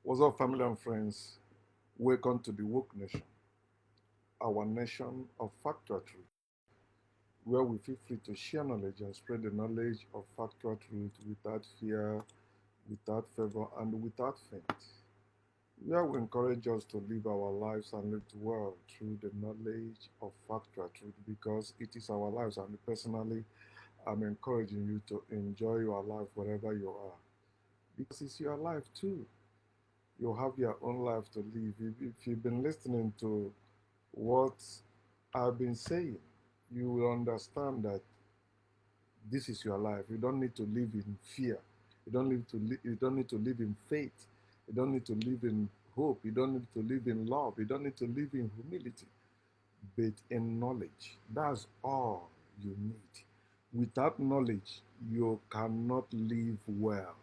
What's up, family and friends? Welcome to the Woke Nation, our nation of factual truth, where we feel free to share knowledge and spread the knowledge of factual truth without fear, without favor, and without faint. Where we encourage us to live our lives and live well through the knowledge of factual truth because it is our lives, and personally, I'm encouraging you to enjoy your life wherever you are because it's your life too. You have your own life to live. If you've been listening to what I've been saying, you will understand that this is your life. You don't need to live in fear. You don't need to live in faith. You don't need to live in hope. You don't need to live in love. You don't need to live in humility, but in knowledge. That's all you need. Without knowledge, you cannot live well.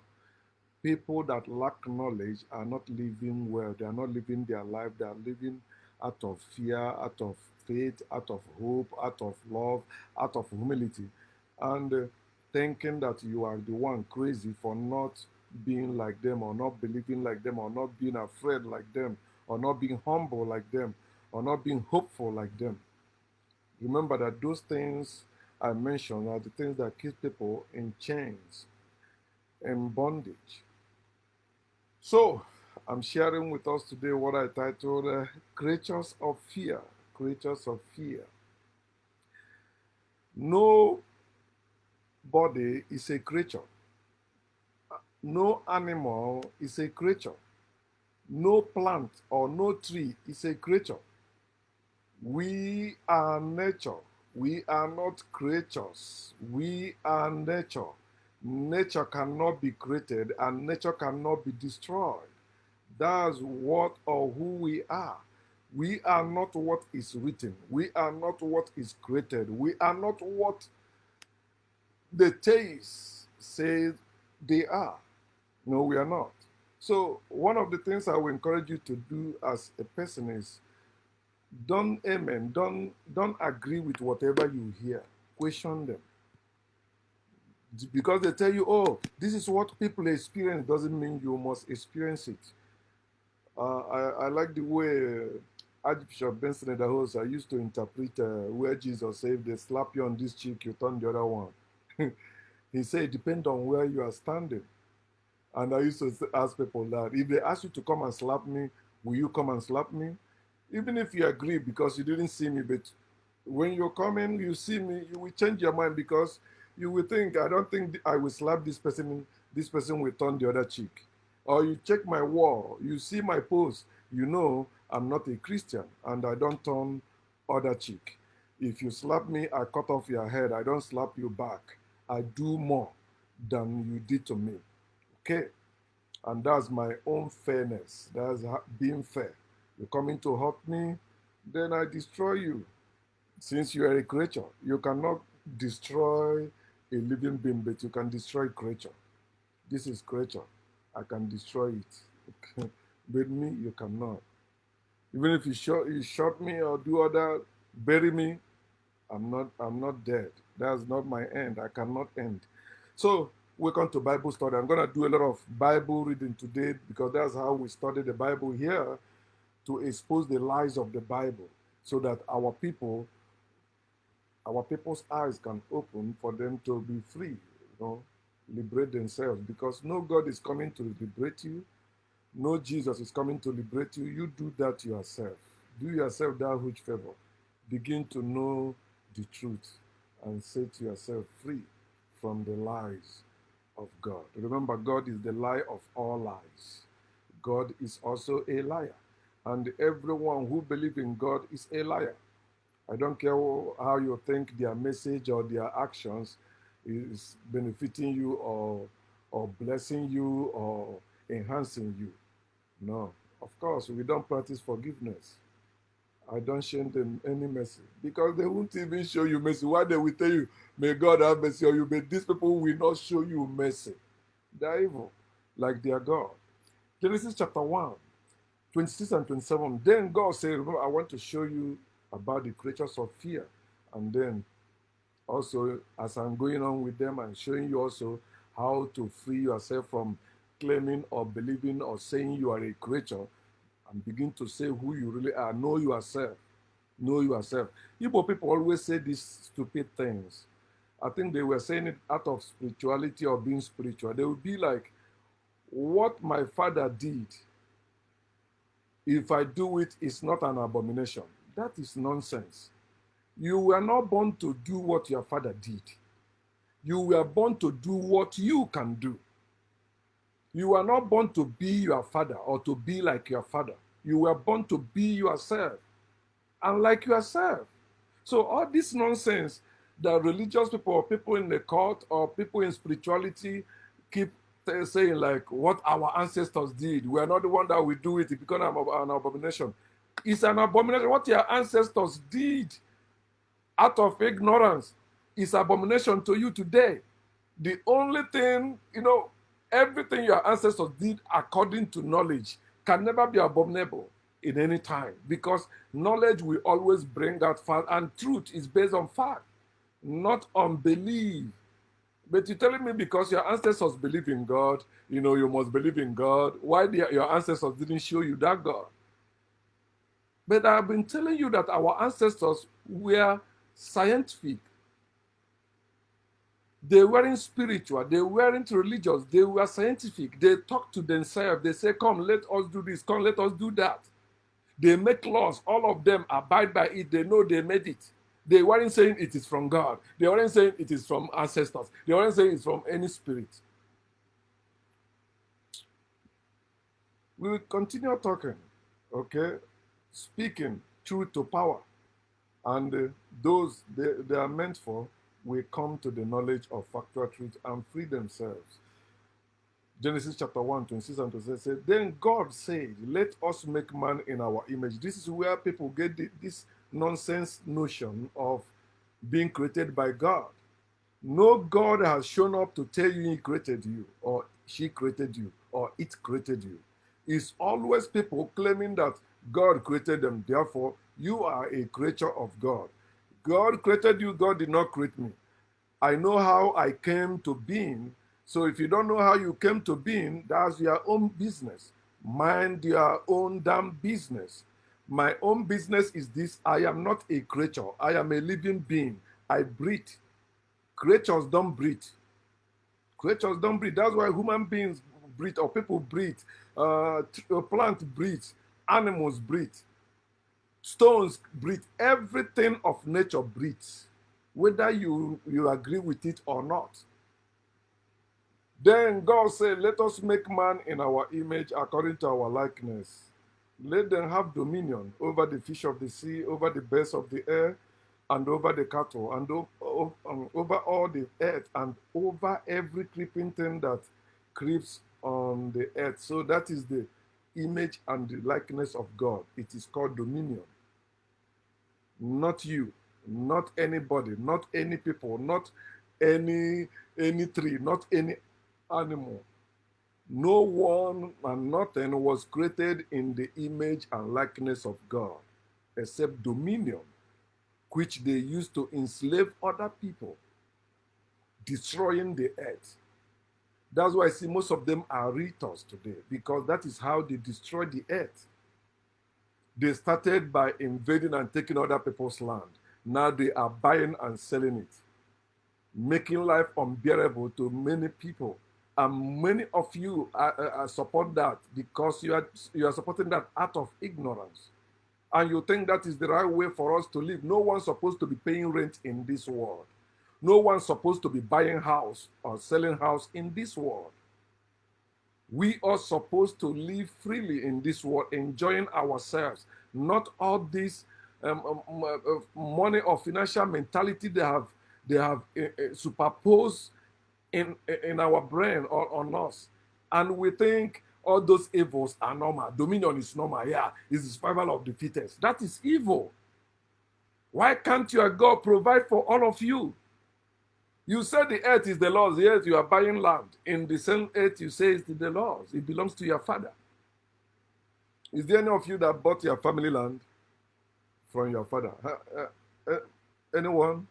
People that lack knowledge are not living well. They are not living their life. They are living out of fear, out of faith, out of hope, out of love, out of humility, and thinking that you are the one crazy for not being like them, or not believing like them, or not being afraid like them, or not being humble like them, or not being hopeful like them. Remember that those things I mentioned are the things that keep people in chains, in bondage. So, I'm sharing with us today what I titled Creatures of Fear. Creatures of Fear. No body is a creature. No animal is a creature. No plant or no tree is a creature. We are nature. We are not creatures. We are nature. Nature cannot be created and nature cannot be destroyed. That's what or who we are. We are not what is written. We are not what is created. We are not what the taste says they are. No, we are not. So, one of the things I will encourage you to do as a person is don't agree with whatever you hear. Question them. Because they tell you, oh, this is what people experience, doesn't mean you must experience it. I like the way Archbishop Benson Idahosa used to interpret where Jesus said, if they slap you on this cheek, you turn the other one. He said, it depends on where you are standing. And I used to ask people that, if they ask you to come and slap me, will you come and slap me? Even if you agree because you didn't see me, but when you're coming, you see me, you will change your mind because you will think, I don't think I will slap this person will turn the other cheek. Or you check my wall, you see my post, you know I'm not a Christian and I don't turn other cheek. If you slap me, I cut off your head, I don't slap you back. I do more than you did to me. Okay? And that's my own fairness. That's being fair. You're coming to hurt me, then I destroy you. Since you are a creature, you cannot destroy a living being, but you can destroy creature. This is creature. I can destroy it. With me, you cannot. Even if you shot me or do other, bury me, I'm not dead. That's not my end. I cannot end. So welcome to Bible study. I'm gonna do a lot of Bible reading today because that's how we study the Bible here, to expose the lies of the Bible so that our people's eyes can open for them to be free, liberate themselves. Because no God is coming to liberate you, no Jesus is coming to liberate you. You do that yourself. Do yourself that huge favor. Begin to know the truth and set yourself free from the lies of God. Remember, God is the lie of all lies. God is also a liar. And everyone who believes in God is a liar. I don't care how you think their message or their actions is benefiting you, or blessing you, or enhancing you. No. Of course, we don't practice forgiveness. I don't show them any mercy because they won't even show you mercy. Why they will tell you, may God have mercy on you, but these people will not show you mercy. They're evil, like their God. Genesis chapter 1, 26 and 27. Then God said, I want to show you about the creatures of fear. And then also, as I'm going on with them, I'm showing you also how to free yourself from claiming or believing or saying you are a creature and begin to say who you really are. Know yourself. Know yourself. Igbo people always say these stupid things. I think they were saying it out of spirituality or being spiritual. They would be like, what my father did, if I do it, it's not an abomination. That is nonsense. You were not born to do what your father did. You were born to do what you can do. You were not born to be your father or to be like your father. You were born to be yourself and like yourself. So all this nonsense that religious people or people in the cult or people in spirituality keep saying like what our ancestors did, we are not the one that will do it, it becomes an abomination. It's an abomination. What your ancestors did out of ignorance is abomination to you today. The only thing, everything your ancestors did according to knowledge can never be abominable in any time, because knowledge will always bring out fact, and truth is based on fact, not on belief. But you're telling me because your ancestors believe in God, you must believe in God. Why your ancestors didn't show you that God? But I've been telling you that our ancestors were scientific. They weren't spiritual. They weren't religious. They were scientific. They talk to themselves. They say, come, let us do this. Come, let us do that. They make laws. All of them abide by it. They know they made it. They weren't saying it is from God. They weren't saying it is from ancestors. They weren't saying it's from any spirit. We will continue talking, okay? Speaking truth to power. And those they are meant for will come to the knowledge of factual truth and free themselves. Genesis chapter 1, 26 and 27 says, then God said, let us make man in our image. This is where people get this nonsense notion of being created by God. No God has shown up to tell you he created you, or she created you, or it created you. It's always people claiming that God created them, therefore you are a creature of God. God created you, God did not create me. I know how I came to being. So if you don't know how you came to being, that's your own business. Mind your own damn business. My own business is this: I am not a creature. I am a living being. I breathe. Creatures don't breathe. Creatures don't breathe. That's why human beings breathe, or people breathe. Plants breathe. Animals breathe. Stones breathe. Everything of nature breathes, whether you agree with it or not. Then God said, let us make man in our image according to our likeness. Let them have dominion over the fish of the sea, over the birds of the air, and over the cattle, and over all the earth, and over every creeping thing that creeps on the earth. So that is the image and the likeness of God. It is called dominion. Not you, not anybody, not any people, not any tree, not any animal. No one and nothing was created in the image and likeness of God, except dominion, which they used to enslave other people, destroying the earth. That's why I see most of them are realtors today, because that is how they destroy the earth. They started by invading and taking other people's land. Now they are buying and selling it, making life unbearable to many people. And many of you support that because you are supporting that out of ignorance. And you think that is the right way for us to live. No one's supposed to be paying rent in this world. No one's supposed to be buying house or selling house in this world. We are supposed to live freely in this world, enjoying ourselves. Not all this money or financial mentality they have superposed in our brain or on us. And we think all those evils are normal. Dominion is normal. Yeah, it's the survival of the fittest. That is evil. Why can't your God provide for all of you? You said the earth is the Lord's. Yes, you are buying land. In the same earth, you say it's the Lord's. It belongs to your father. Is there any of you that bought your family land from your father? Anyone?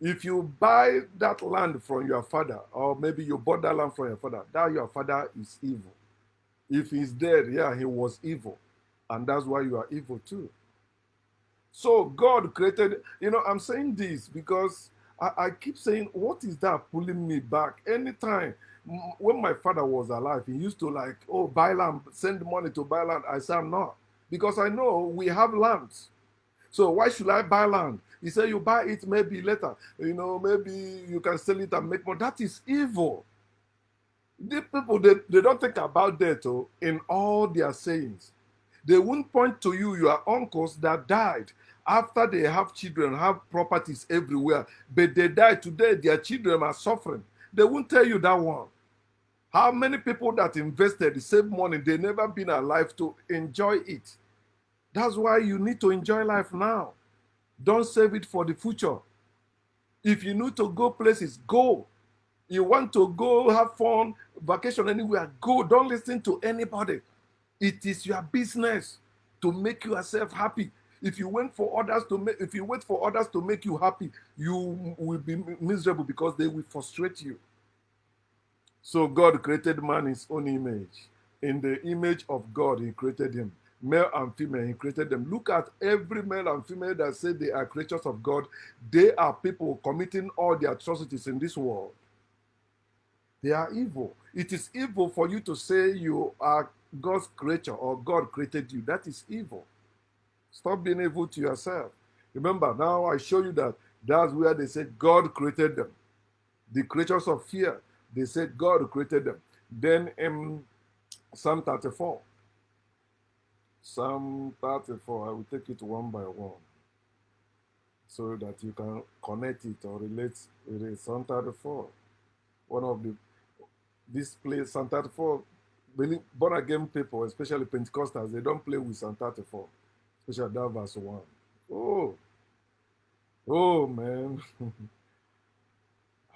If you buy that land from your father, or maybe you bought that land from your father, that your father is evil. If he's dead, yeah, he was evil. And that's why you are evil too. So God created, I'm saying this because I keep saying, what is that pulling me back? Anytime when my father was alive, he used to like, oh, buy land, send money to buy land. I said, I'm not. Because I know we have lands. So why should I buy land? He said, you buy it maybe later. Maybe you can sell it and make money. That is evil. These people, they don't think about that in all their sayings. They won't point to you, your uncles that died after they have children, have properties everywhere, but they died today, their children are suffering. They won't tell you that one. How many people that invested, save money, they never been alive to enjoy it. That's why you need to enjoy life now. Don't save it for the future. If you need to go places, go. You want to go have fun, vacation anywhere, go. Don't listen to anybody. It is your business to make yourself happy. If you wait for others to make you happy, you will be miserable because they will frustrate you. So God created man in his own image. In the image of God, he created him. Male and female, he created them. Look at every male and female that say they are creatures of God. They are people committing all the atrocities in this world. They are evil. It is evil for you to say you are God's creature or God created you. That is evil. Stop being evil to yourself. Remember, now I show you that that's where they say God created them. The creatures of fear, they said God created them. Then in Psalm 34, I will take it one by one so that you can connect it or relate with it. Psalm 34, one of this place, Psalm 34, born again people, especially Pentecostals, they don't play with Psalm 34, especially that verse 1. Oh man.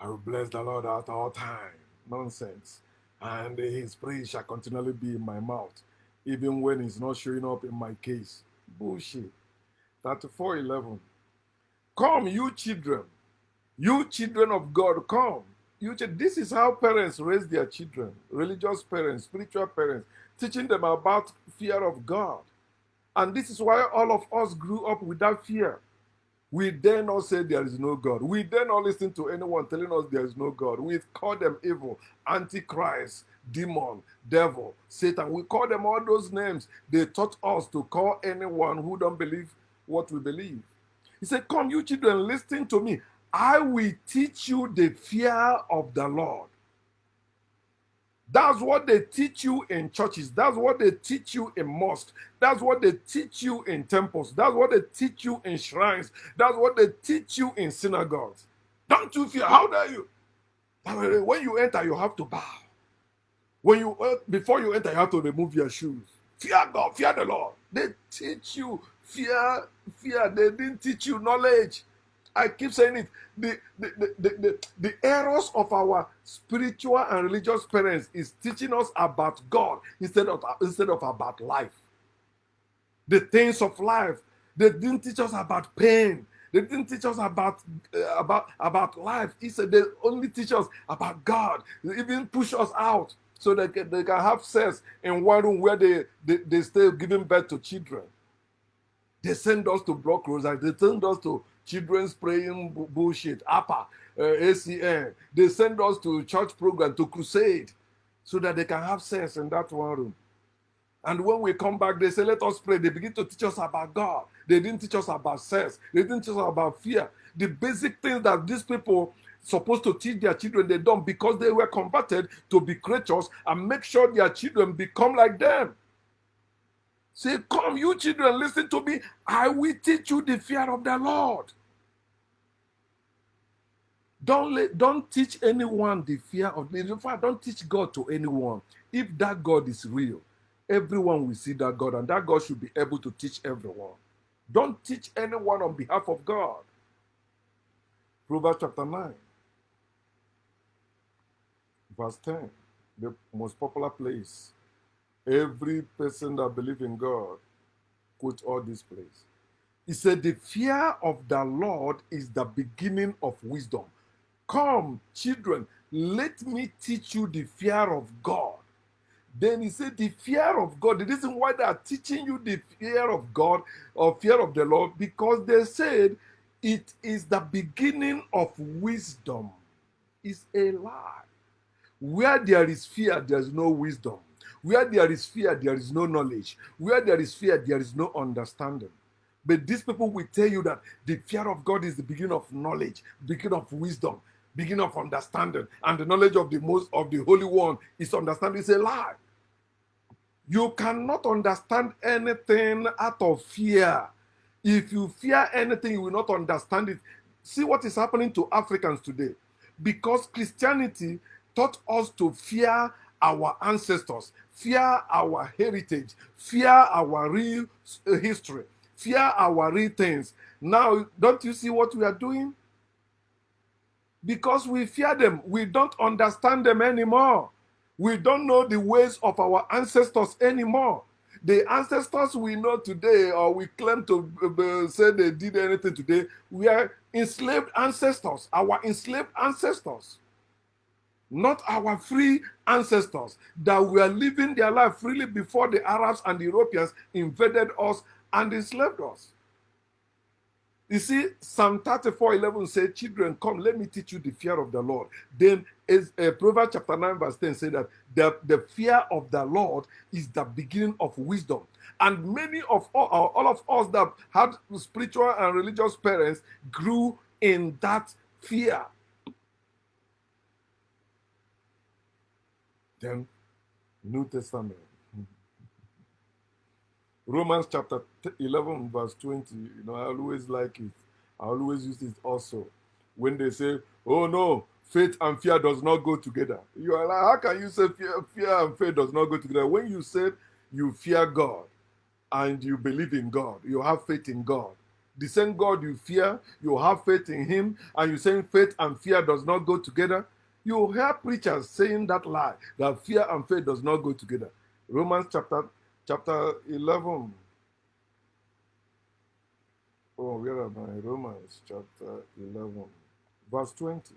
I will bless the Lord at all times. Nonsense. And his praise shall continually be in my mouth, even when it's not showing up in my case. Bullshit. 34:11. Come, you children of God, come. This is how parents raise their children, religious parents, spiritual parents, teaching them about fear of God. And this is why all of us grew up without fear. We dare not say there is no God. We dare not listen to anyone telling us there is no God. We call them evil, antichrist, demon, devil, Satan. We call them all those names. They taught us to call anyone who don't believe what we believe. He said, come, you children, listen to me. I will teach you the fear of the Lord. That's what they teach you in churches. That's what they teach you in mosques. That's what they teach you in temples. That's what they teach you in shrines. That's what they teach you in synagogues. Don't you fear? How dare you? When you enter, you have to bow. Before you enter, you have to remove your shoes. Fear God, fear the Lord. They teach you fear. They didn't teach you knowledge. I keep saying it. The errors of our spiritual and religious parents is teaching us about God instead of about life. The things of life. They didn't teach us about pain. They didn't teach us about life. He said they only teach us about God. They even push us out so they can have sex in one room where they stay giving birth to children. They send us to block rosary. They send us to children's praying bullshit, APA, ACN. They send us to church program, to crusade, so that they can have sex in that one room. And when we come back, they say, let us pray. They begin to teach us about God. They didn't teach us about sex. They didn't teach us about fear. The basic things that these people supposed to teach their children, they don't, because they were converted to be creatures and make sure their children become like them. Say, come, you children, listen to me. I will teach you the fear of the Lord. Don't teach anyone the fear of the Lord. Don't teach God to anyone. If that God is real, everyone will see that God, and that God should be able to teach everyone. Don't teach anyone on behalf of God. Proverbs chapter 9, verse 10, the most popular place. Every person that believes in God quote all this place. He said, the fear of the Lord is the beginning of wisdom. Come, children, let me teach you the fear of God. Then he said, the fear of God, the reason why they are teaching you the fear of God or fear of the Lord, because they said it is the beginning of wisdom. It's a lie. Where there is fear, there is no wisdom. Where there is fear, there is no knowledge. Where there is fear, there is no understanding. But these people will tell you that the fear of God is the beginning of knowledge, beginning of wisdom, beginning of understanding, and the knowledge of the most of the Holy One is understanding. It's a lie. You cannot understand anything out of fear. If you fear anything, you will not understand it. See what is happening to Africans today. Because Christianity taught us to fear our ancestors, fear our heritage, fear our real history, fear our real things. Now, don't you see what we are doing? Because we fear them, we don't understand them anymore. We don't know the ways of our ancestors anymore. The ancestors we know today, or we claim to say they did anything today, we are enslaved ancestors, our enslaved ancestors, not our free ancestors that were living their life freely before the Arabs and the Europeans invaded us and enslaved us. You see, Psalm 34:11 says, children, come, let me teach you the fear of the Lord. Then Proverbs chapter 9 verse 10 says that the fear of the Lord is the beginning of wisdom. And many of all of us that had spiritual and religious parents grew in that fear. Then, New Testament. Romans chapter 11 verse 20, I always like it. I always use it also. When they say, oh no, faith and fear does not go together. You are like, how can you say fear and faith does not go together? When you said you fear God and you believe in God, you have faith in God. The same God you fear, you have faith in him, and you're saying faith and fear does not go together. You hear preachers saying that lie, that fear and faith does not go together. Romans chapter 11. Oh, where am I? Romans chapter 11, verse 20.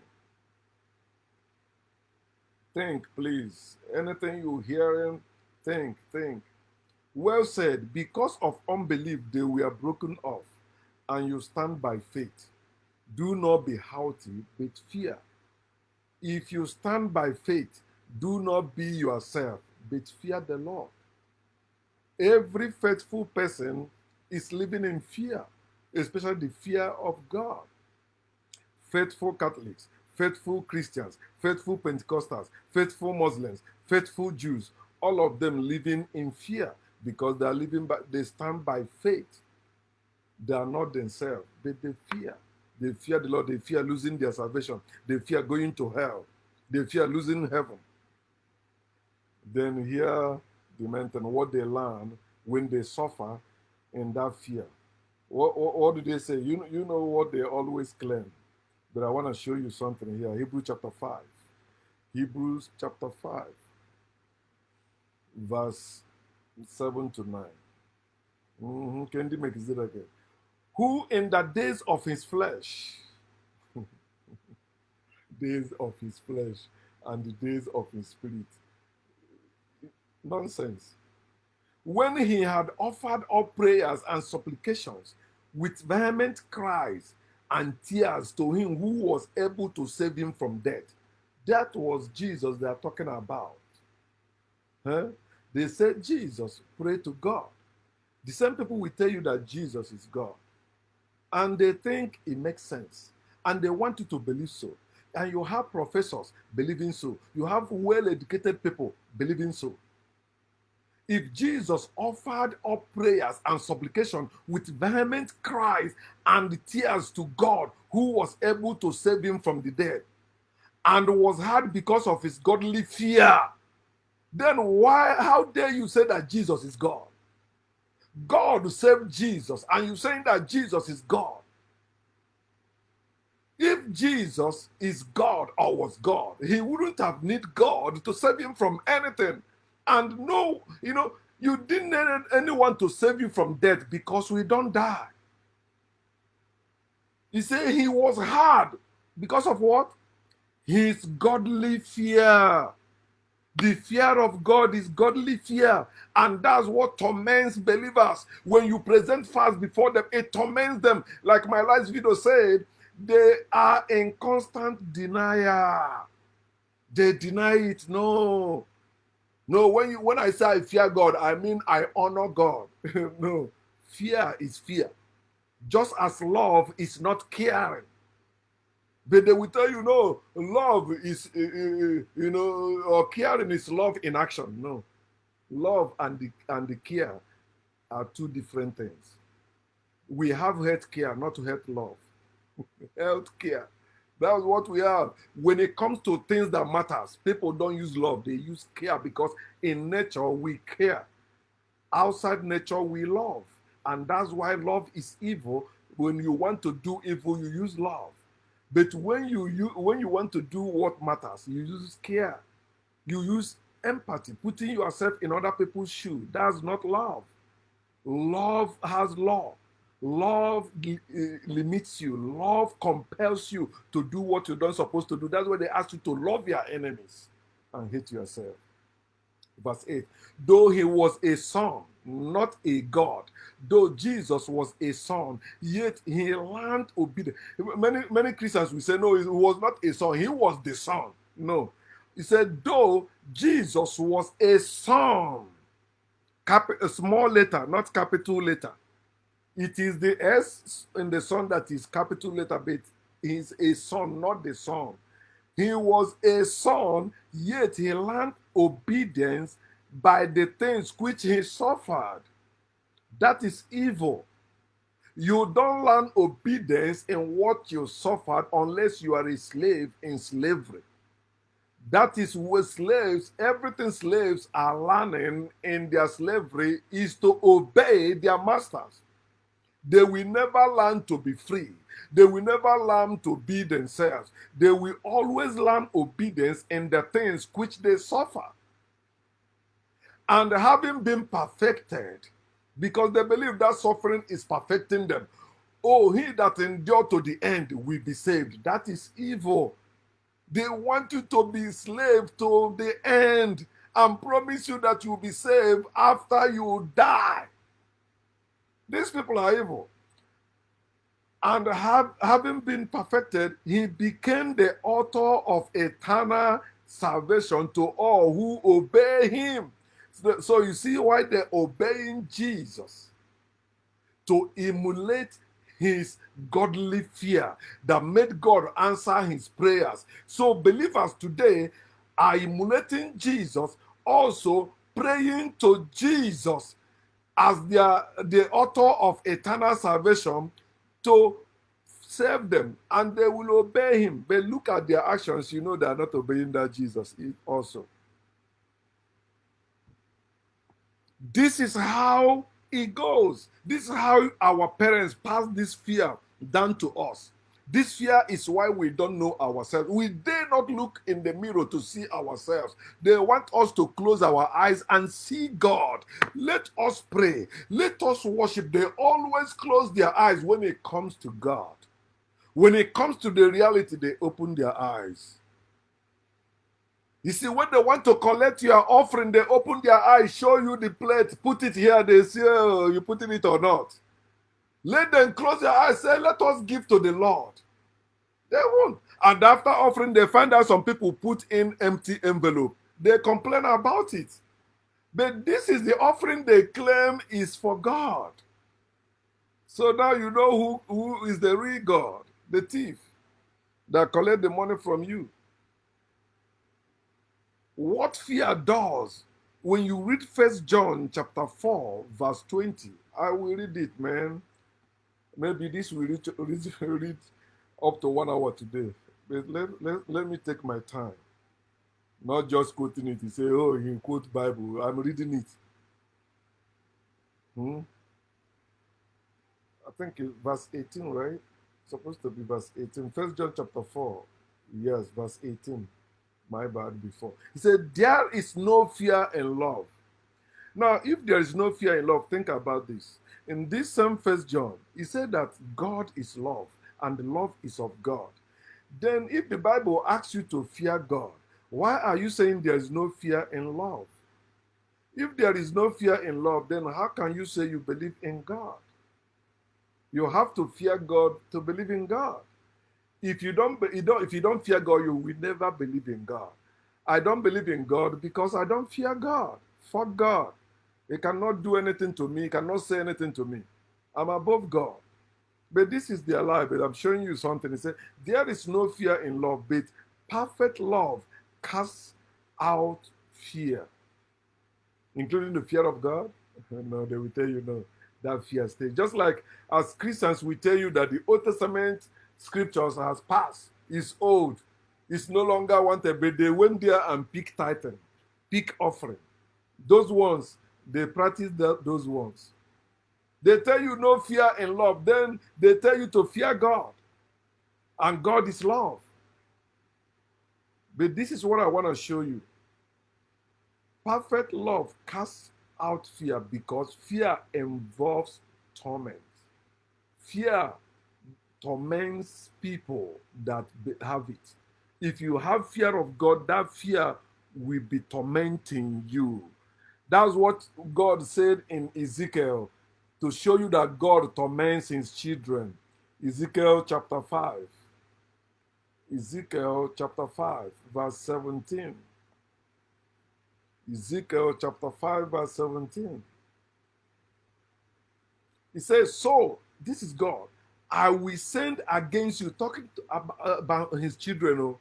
Think, please. Anything you hearing, think. Well said, because of unbelief they were broken off, and you stand by faith. Do not be haughty, but fear. If you stand by faith, do not be yourself, but fear the Lord. Every faithful person is living in fear, especially the fear of God. Faithful Catholics, faithful Christians, faithful Pentecostals, faithful Muslims, faithful Jews, all of them living in fear because they stand by faith. They are not themselves, but they fear. They fear the Lord. They fear losing their salvation. They fear going to hell. They fear losing heaven. Then here, the mention what they learn when they suffer in that fear. What do they say? You know what they always claim. But I want to show you something here. Hebrews chapter 5. Hebrews chapter 5, verse 7 to 9. Can you make it again? Who in the days of his flesh, days of his flesh and the days of his spirit. Nonsense. When he had offered up prayers and supplications with vehement cries and tears to him who was able to save him from death. That was Jesus they are talking about. They said, Jesus, pray to God. The same people will tell you that Jesus is God. And they think it makes sense. And they want you to believe so. And you have professors believing so. You have well-educated people believing so. If Jesus offered up prayers and supplication with vehement cries and tears to God, who was able to save him from the dead, and was heard because of his godly fear, then how dare you say that Jesus is God? God saved Jesus, and you're saying that Jesus is God. If Jesus is God or was God, he wouldn't have need God to save him from anything. And no, you didn't need anyone to save you from death because we don't die. He said he was hard because of what? His godly fear. The fear of God is godly fear. And that's what torments believers. When you present fast before them, it torments them. Like my last video said, they are in constant denial. They deny it. No. No, when I say I fear God, I mean I honor God. No. Fear is fear. Just as love is not caring. But they will tell you, no, love is, or caring is love in action. No. Love and the care are two different things. We have health care, not health love. Health care. That's what we have. When it comes to things that matters, people don't use love. They use care because in nature we care. Outside nature we love. And that's why love is evil. When you want to do evil, you use love. But when you want to do what matters, you use care. You use empathy, putting yourself in other people's shoes. That's not love. Love has law. Love limits you. Love compels you to do what you're not supposed to do. That's why they ask you to love your enemies and hate yourself. Verse 8. Though he was a son, not a God, though Jesus was a son, yet he learned obedience. Many Christians will say, no, he was not a son, he was the son. No. He said, though Jesus was a son, a small letter, not capital letter. It is the S in the son that is capital letter, but he's a son, not the son. He was a son, yet he learned obedience by the things which he suffered. That is evil. You don't learn obedience in what you suffered unless you are a slave in slavery. That is where slaves, everything slaves are learning in their slavery is to obey their masters. They will never learn to be free. They will never learn to be themselves. They will always learn obedience in the things which they suffer. And having been perfected, because they believe that suffering is perfecting them. Oh, he that endured to the end will be saved. That is evil. They want you to be slave to the end and promise you that you'll be saved after you die. These people are evil. And having been perfected, he became the author of eternal salvation to all who obey him. So you see why they're obeying Jesus, to emulate his godly fear that made God answer his prayers. So believers today are emulating Jesus, also praying to Jesus as the author of eternal salvation to save them, and they will obey him. But look at their actions, you know they are not obeying that Jesus also. This is how it goes. This is how our parents pass this fear down to us. This fear is why we don't know ourselves. We dare not look in the mirror to see ourselves. They want us to close our eyes and see God. Let us pray. Let us worship. They always close their eyes when it comes to God. When it comes to the reality, they open their eyes. You see, when they want to collect your offering, they open their eyes, show you the plate, put it here, they say, oh, you putting it or not. Let them close their eyes, say, let us give to the Lord. They won't. And after offering, they find out some people put in empty envelope. They complain about it. But this is the offering they claim is for God. So now you know who is the real God, the thief that collect the money from you. What fear does, when you read 1 John chapter 4, verse 20, I will read it, man. Maybe this will read up to 1 hour today. But let me take my time. Not just quoting it. He say, oh, he quote Bible. I'm reading it. I think it's verse 18, right? It's supposed to be verse 18. 1 John chapter 4. Yes, verse 18. My bad before. He said, there is no fear in love. Now, if there is no fear in love, think about this. In this same 1 John, he said that God is love. and the love is of God. Then if the Bible asks you to fear God, why are you saying there is no fear in love? If there is no fear in love, then how can you say you believe in God? You have to fear God to believe in God. If you don't fear God, you will never believe in God. I don't believe in God because I don't fear God. Fuck God. He cannot do anything to me. He cannot say anything to me. I'm above God. But this is their life. But I'm showing you something. He said, there is no fear in love, but perfect love casts out fear, including the fear of God. No, they will tell you no. That fear stays. Just like as Christians, we tell you that the Old Testament scriptures has passed. It's old. It's no longer wanted. But they went there and picked tithing, pick offering. Those ones, they practice those ones. They tell you no fear in love. Then they tell you to fear God. And God is love. But this is what I want to show you. Perfect love casts out fear because fear involves torment. Fear torments people that have it. If you have fear of God, that fear will be tormenting you. That's what God said in Ezekiel to show you that God torments his children. Ezekiel chapter 5. Ezekiel chapter 5, verse 17. Ezekiel chapter 5, verse 17. He says, so, this is God. I will send against you, talking about his children. Oh.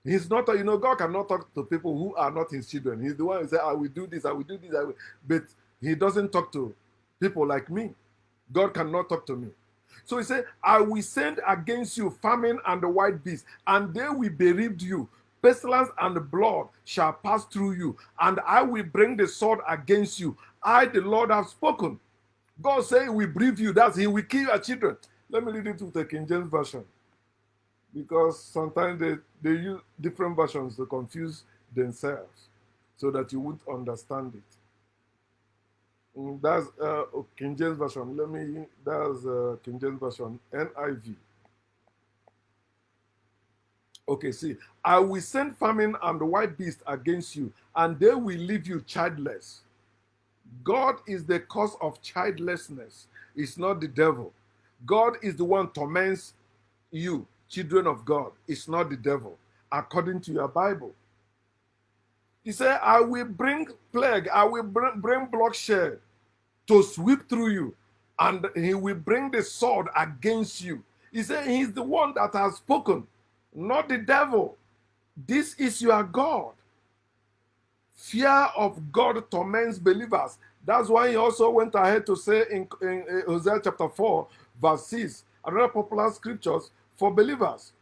He's not, God cannot talk to people who are not his children. He's the one who says, I will do this, I will do this, I will. But he doesn't talk to people like me. God cannot talk to me. So he said, I will send against you famine and the white beast, and they will bereave you. Pestilence and blood shall pass through you, and I will bring the sword against you. I, the Lord, have spoken. God said he will bereave you. That's he will kill your children. Let me read it to the King James Version. Because sometimes they use different versions to confuse themselves so that you would understand it. That's King James Version. That's King James Version, NIV. Okay, see. I will send famine and the white beast against you, and they will leave you childless. God is the cause of childlessness. It's not the devil. God is the one torments you, children of God. It's not the devil, according to your Bible. He said, I will bring plague, I will bring bloodshed to sweep through you, and he will bring the sword against you. He said, he's the one that has spoken, not the devil. This is your God. Fear of God torments believers. That's why he also went ahead to say in Hosea chapter 4, verse 6, another popular scriptures for believers.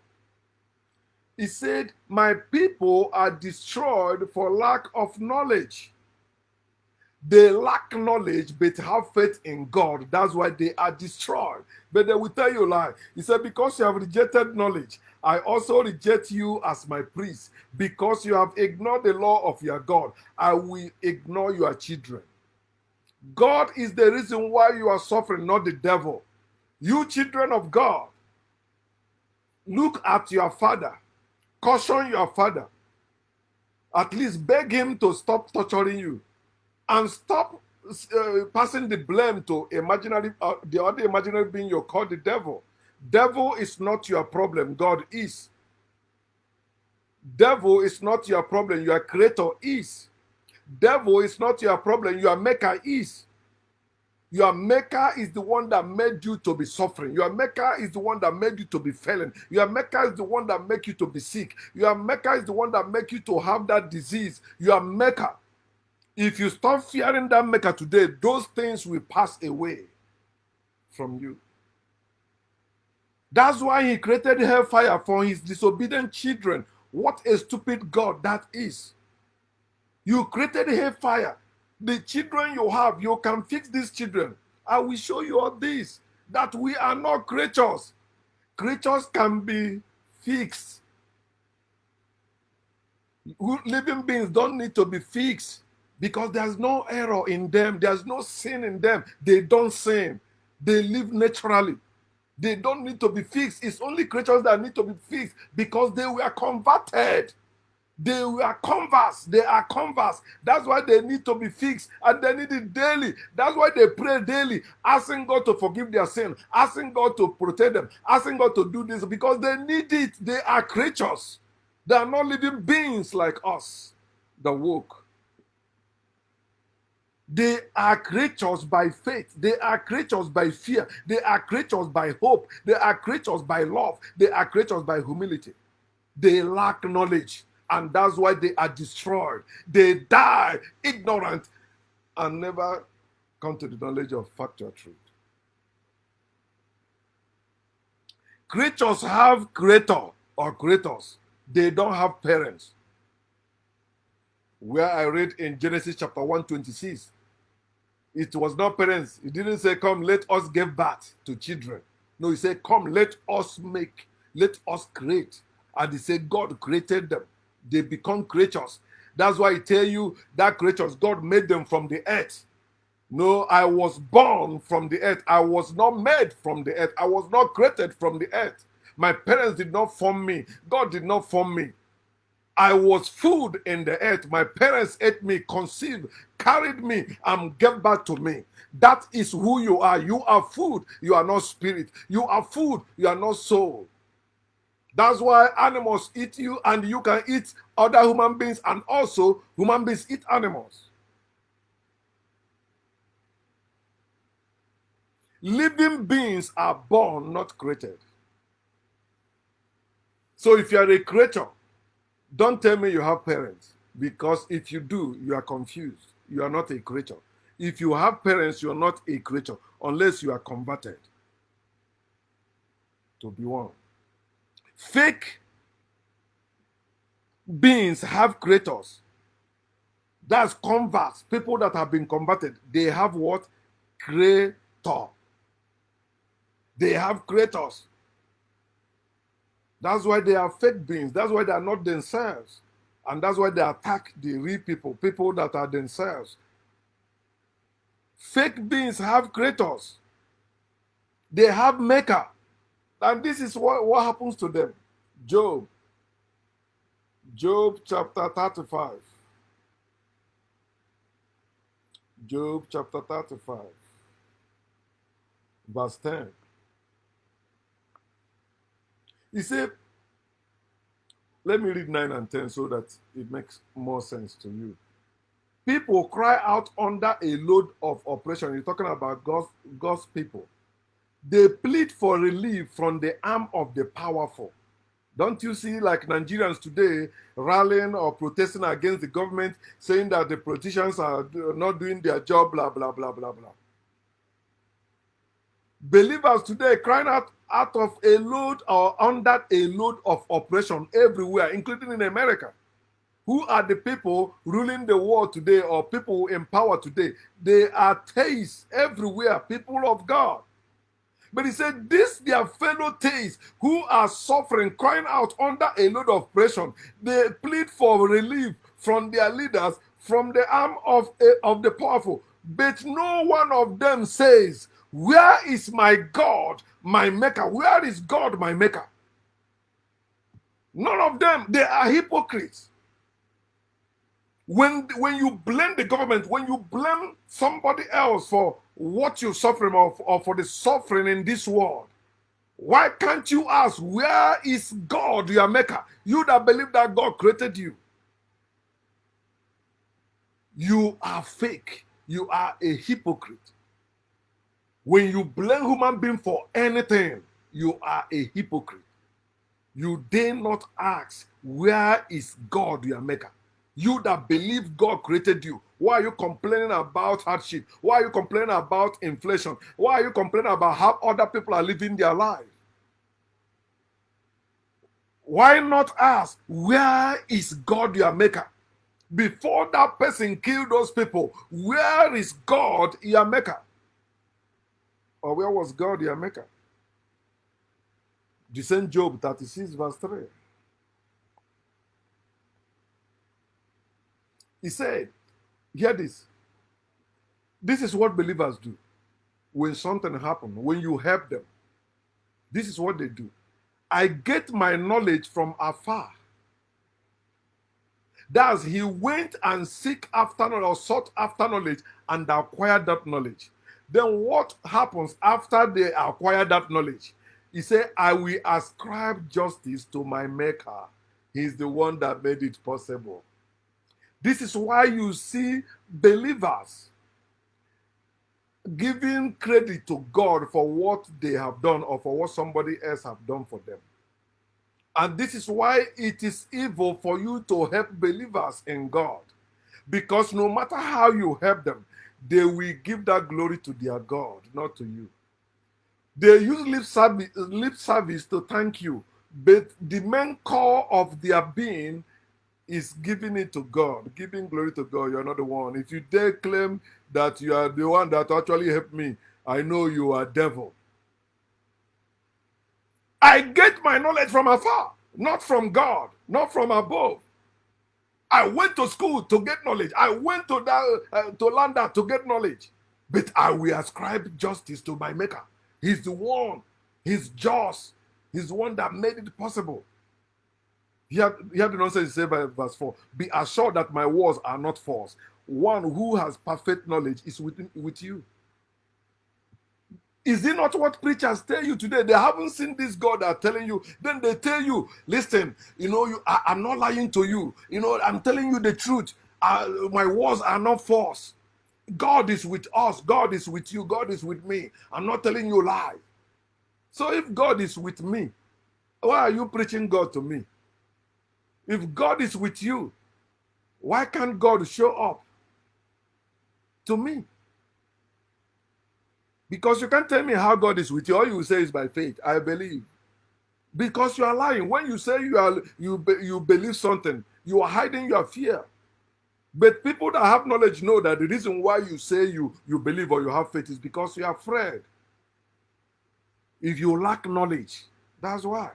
He said, my people are destroyed for lack of knowledge. They lack knowledge, but have faith in God. That's why they are destroyed. But they will tell you a lie. He said, because you have rejected knowledge, I also reject you as my priest. Because you have ignored the law of your God, I will ignore your children. God is the reason why you are suffering, not the devil. You children of God, look at your father. Caution your father. At least beg him to stop torturing you. And stop passing the blame to the other imaginary being you call the devil. Devil is not your problem. God is. Devil is not your problem. Your creator is. Devil is not your problem. Your maker is. Your maker is the one that made you to be suffering. Your maker is the one that made you to be failing. Your maker is the one that made you to be sick. Your maker is the one that made you to have that disease. Your maker. If you stop fearing that maker today, those things will pass away from you. That's why he created hellfire for his disobedient children. What a stupid God that is. You created hellfire. The children you have, you can fix these children. I will show you all this. That we are not creatures. Creatures can be fixed. Living beings don't need to be fixed. Because there's no error in them. There's no sin in them. They don't sin. They live naturally. They don't need to be fixed. It's only creatures that need to be fixed because they were converted. They were converts. They are converts. That's why they need to be fixed and they need it daily. That's why they pray daily, asking God to forgive their sin, asking God to protect them, asking God to do this because they need it. They are creatures. They are not living beings like us, the woke. They are creatures by faith. They are creatures by fear. They are creatures by hope. They are creatures by love. They are creatures by humility. They lack knowledge, and that's why they are destroyed. They die ignorant and never come to the knowledge of factual truth. Creatures have creator or creators. They don't have parents. Where I read in Genesis chapter 126, it was not parents. He didn't say, come, let us give birth to children. No, he said, come, let us make, let us create. And he said, God created them. They become creatures. That's why I tell you that creatures, God made them from the earth. No, I was born from the earth. I was not made from the earth. I was not created from the earth. My parents did not form me. God did not form me. I was food in the earth. My parents ate me, conceived, carried me, and gave back to me. That is who you are. You are food. You are not spirit. You are food. You are not soul. That's why animals eat you, and you can eat other human beings, and also human beings eat animals. Living beings are born, not created. So if you are a creature, don't tell me you have parents, because if you do, you are confused. You are not a creature. If you have parents, you are not a creature unless you are converted to be one. Fake beings have creators. That's converts. People that have been converted, they have what? Creator. They have creators. That's why they are fake beings. That's why they are not themselves. And that's why they attack the real people, people that are themselves. Fake beings have creators. They have maker. And this is what happens to them. Job. Job chapter 35. Job chapter 35. Verse 10. He said, let me read 9 and 10 so that it makes more sense to you. People cry out under a load of oppression. You're talking about God's people. They plead for relief from the arm of the powerful. Don't you see, like Nigerians today rallying or protesting against the government, saying that the politicians are not doing their job, blah, blah, blah, blah, blah. Believers today crying out of a load or under a load of oppression everywhere, including in America. Who are the people ruling the world today or people in power today? They are theists everywhere, people of God. But he said, this their fellow theists who are suffering, crying out under a load of pressure. They plead for relief from their leaders, from the arm of the powerful. But no one of them says, where is my God, my maker? Where is God, my maker? None of them. They are hypocrites. When you blame the government, when you blame somebody else for what you're suffering or for the suffering in this world, why can't you ask, where is God, your maker? You that believe that God created you. You are fake. You are a hypocrite. When you blame human being for anything, you are a hypocrite. You dare not ask, where is God, your maker? You that believe God created you, why are you complaining about hardship? Why are you complaining about inflation? Why are you complaining about how other people are living their lives? Why not ask, where is God your maker? Before that person killed those people, where is God your maker? Or where was God your maker? The same Job 36 verse 3. He said, hear this. This is what believers do when something happens, when you help them. This is what they do. I get my knowledge from afar. Thus, he went and seek after knowledge or sought after knowledge and acquired that knowledge. Then what happens after they acquire that knowledge? He said, I will ascribe justice to my maker. He's the one that made it possible. This is why you see believers giving credit to God for what they have done or for what somebody else have done for them. And this is why it is evil for you to help believers in God. Because no matter how you help them, they will give that glory to their God, not to you. They use lip service to thank you, but the main core of their being is giving it to God, giving glory to God. You're not the one. If you dare claim that you are the one that actually helped me, I know you are devil. I get my knowledge from afar, not from God, not from above. I went to school to get knowledge. I went to learn that to get knowledge. But I will ascribe justice to my maker. He's the one. He's just. He's the one that made it possible. Here the nonsense say by verse 4. Be assured that my words are not false. One who has perfect knowledge is with you. Is it not what preachers tell you today? They haven't seen this God that are telling you. Then they tell you, listen, I'm not lying to you. I'm telling you the truth. My words are not false. God is with us. God is with you. God is with me. I'm not telling you lies. So if God is with me, why are you preaching God to me? If God is with you, why can't God show up to me? Because you can't tell me how God is with you. All you say is by faith. I believe. Because you are lying. When you say you believe something, you are hiding your fear. But people that have knowledge know that the reason why you say you believe or you have faith is because you are afraid. If you lack knowledge, that's why.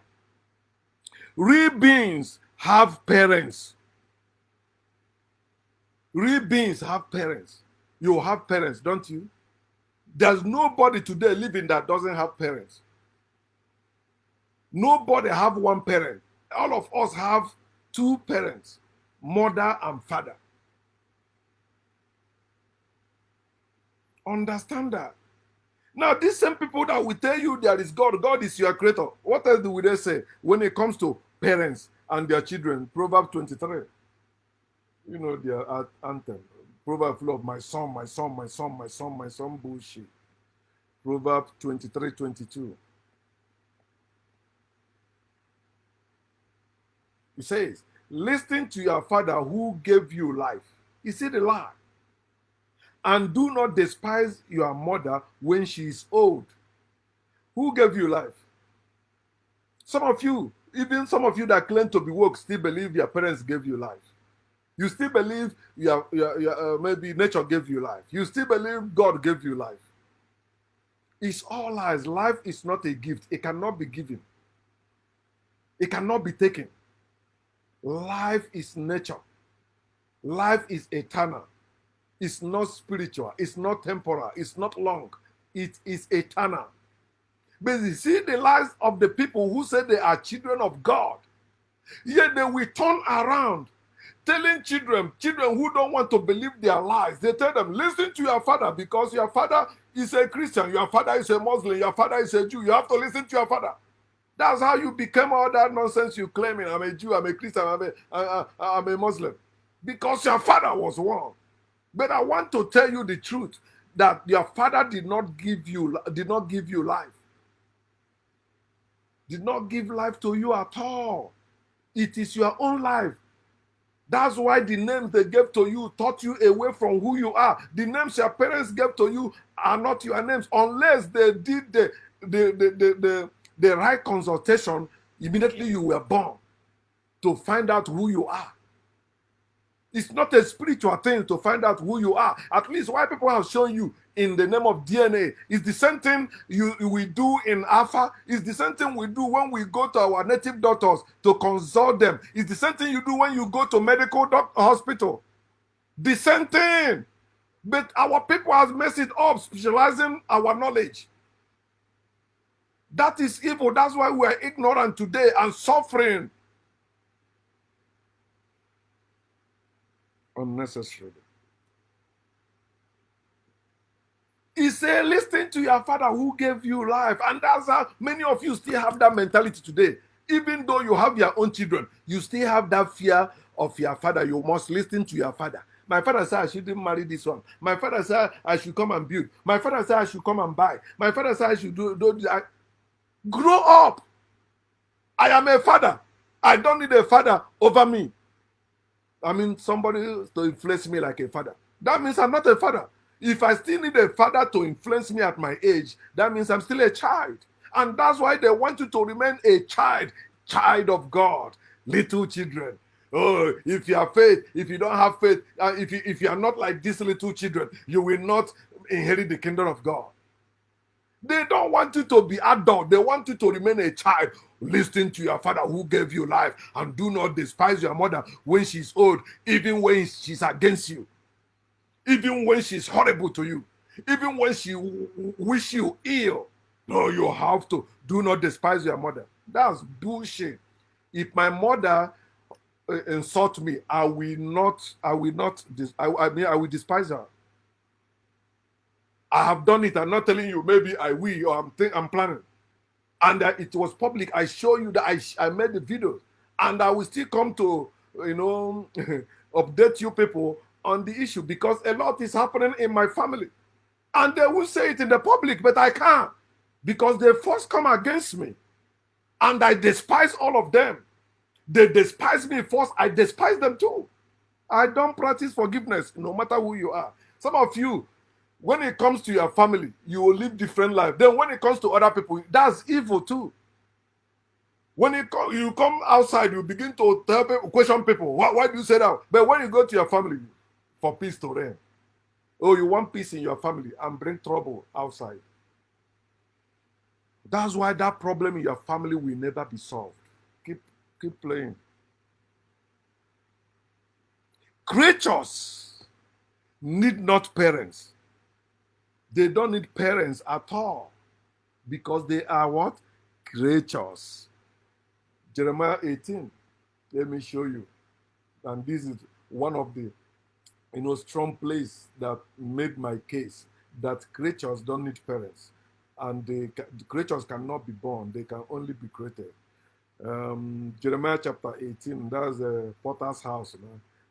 Real beings have parents. Real beings have parents. You have parents, don't you? There's nobody today living that doesn't have parents. Nobody have one parent. All of us have two parents, mother and father. Understand that. Now, these same people that will tell you there is God, God is your creator. What else do they say when it comes to parents and their children? Proverbs 23. You know their anthem. Proverbs full of my son, my son, my son, my son, my son bullshit. Proverbs 23:22. It says, listen to your father who gave you life. You see the lie. And do not despise your mother when she is old. Who gave you life? Some of you, even some of you that claim to be woke, still believe your parents gave you life. You still believe maybe nature gave you life. You still believe God gave you life. It's all lies. Life is not a gift. It cannot be given. It cannot be taken. Life is nature. Life is eternal. It's not spiritual. It's not temporal. It's not long. It is eternal. But you see the lives of the people who say they are children of God, yet they will turn around telling children who don't want to believe their lies, they tell them, listen to your father because your father is a Christian, your father is a Muslim, your father is a Jew. You have to listen to your father. That's how you became all that nonsense you claiming. I'm a Jew, I'm a Christian, I'm a Muslim. Because your father was one. But I want to tell you the truth that your father did not give you life. Did not give life to you at all. It is your own life. That's why the names they gave to you taught you away from who you are. The names your parents gave to you are not your names unless they did the right consultation. Immediately you were born to find out who you are. It's not a spiritual thing to find out who you are. At least why people have shown you in the name of DNA. It's the same thing we do in Alpha. It's the same thing we do when we go to our native doctors to consult them. It's the same thing you do when you go to medical hospital. The same thing. But our people have messed it up, specializing our knowledge. That is evil. That's why we are ignorant today and suffering unnecessarily. He said, listen to your father who gave you life. And that's how many of you still have that mentality today. Even though you have your own children, you still have that fear of your father. You must listen to your father. My father said I shouldn't marry this one. My father said I should come and build. My father said I should come and buy. My father said I should do that. Grow up. I am a father. I don't need a father over me. I mean, somebody to influence me like a father. That means I'm not a father. If I still need a father to influence me at my age, that means I'm still a child. And that's why they want you to remain a child of God, little children. Oh, if you have faith, if you don't have faith, if you are not like these little children, you will not inherit the kingdom of God. They don't want you to be adult. They want you to remain a child. Listen to your father who gave you life, and do not despise your mother when she's old, even when she's against you, even when she's horrible to you, even when she wish you ill. No, you have to. Do not despise your mother. That's bullshit. If my mother insult me, I will will despise her. I have done it. I'm not telling you. Maybe I will, or I'm planning. And it was public. I show you that I made the videos, and I will still come to update you people on the issue, because a lot is happening in my family, and they will say it in the public, but I can't, because they first come against me, and I despise all of them. They despise me first. I despise them too. I don't practice forgiveness, no matter who you are. Some of you, when it comes to your family, you will live different life. Then when it comes to other people, that's evil too. When you come outside, you begin to tell people, question people, why do you say that? But when you go to your family, for peace to reign. Oh, you want peace in your family and bring trouble outside. That's why that problem in your family will never be solved. Keep playing. Creatures need not parents. They don't need parents at all, because they are what? Creatures. Jeremiah 18. Let me show you. And this is one of the strong place that made my case, that creatures don't need parents, and the creatures cannot be born, they can only be created. Jeremiah chapter 18, that's a potter's house.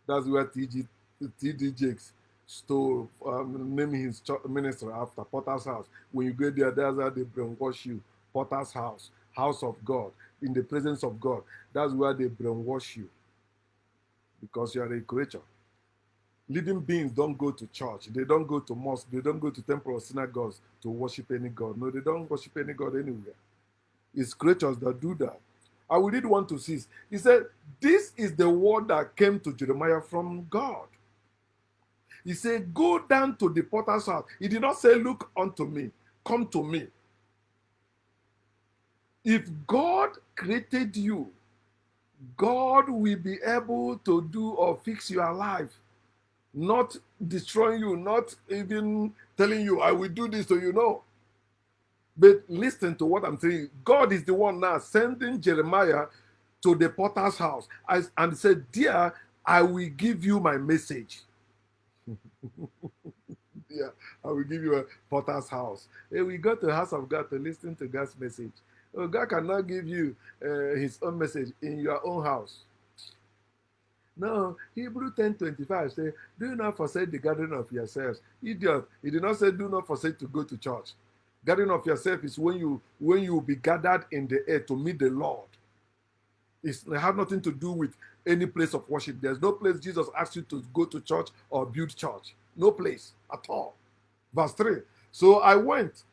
That's where T.D. Jakes stole, naming his ministry after Potter's house. When you go there, that's how they brainwash you. Potter's house, house of God, in the presence of God. That's where they brainwash you, because you are a creature. Living beings don't go to church. They don't go to mosque. They don't go to temple or synagogues to worship any God. No, they don't worship any God anywhere. It's creatures that do that. I will read 1 to 6. He said, this is the word that came to Jeremiah from God. He said, go down to the potter's house. He did not say, look unto me, come to me. If God created you, God will be able to do or fix your life, not destroying you, not even telling you, I will do this to you. No. But listen to what I'm saying. God is the one now sending Jeremiah to the potter's house and said, dear, I will give you my message. Yeah, I will give you a potter's house. Hey, we go to the house of God to listen to God's message. Oh, God cannot give you his own message in your own house. No, Hebrew 10:25 says, do not forsake the gathering of yourselves. Idiot. He did not say do not forsake to go to church. Gathering of yourself is when you will be gathered in the air to meet the Lord. It has nothing to do with any place of worship. There's no place Jesus asked you to go to church or build church. No place at all. Verse 3. So I went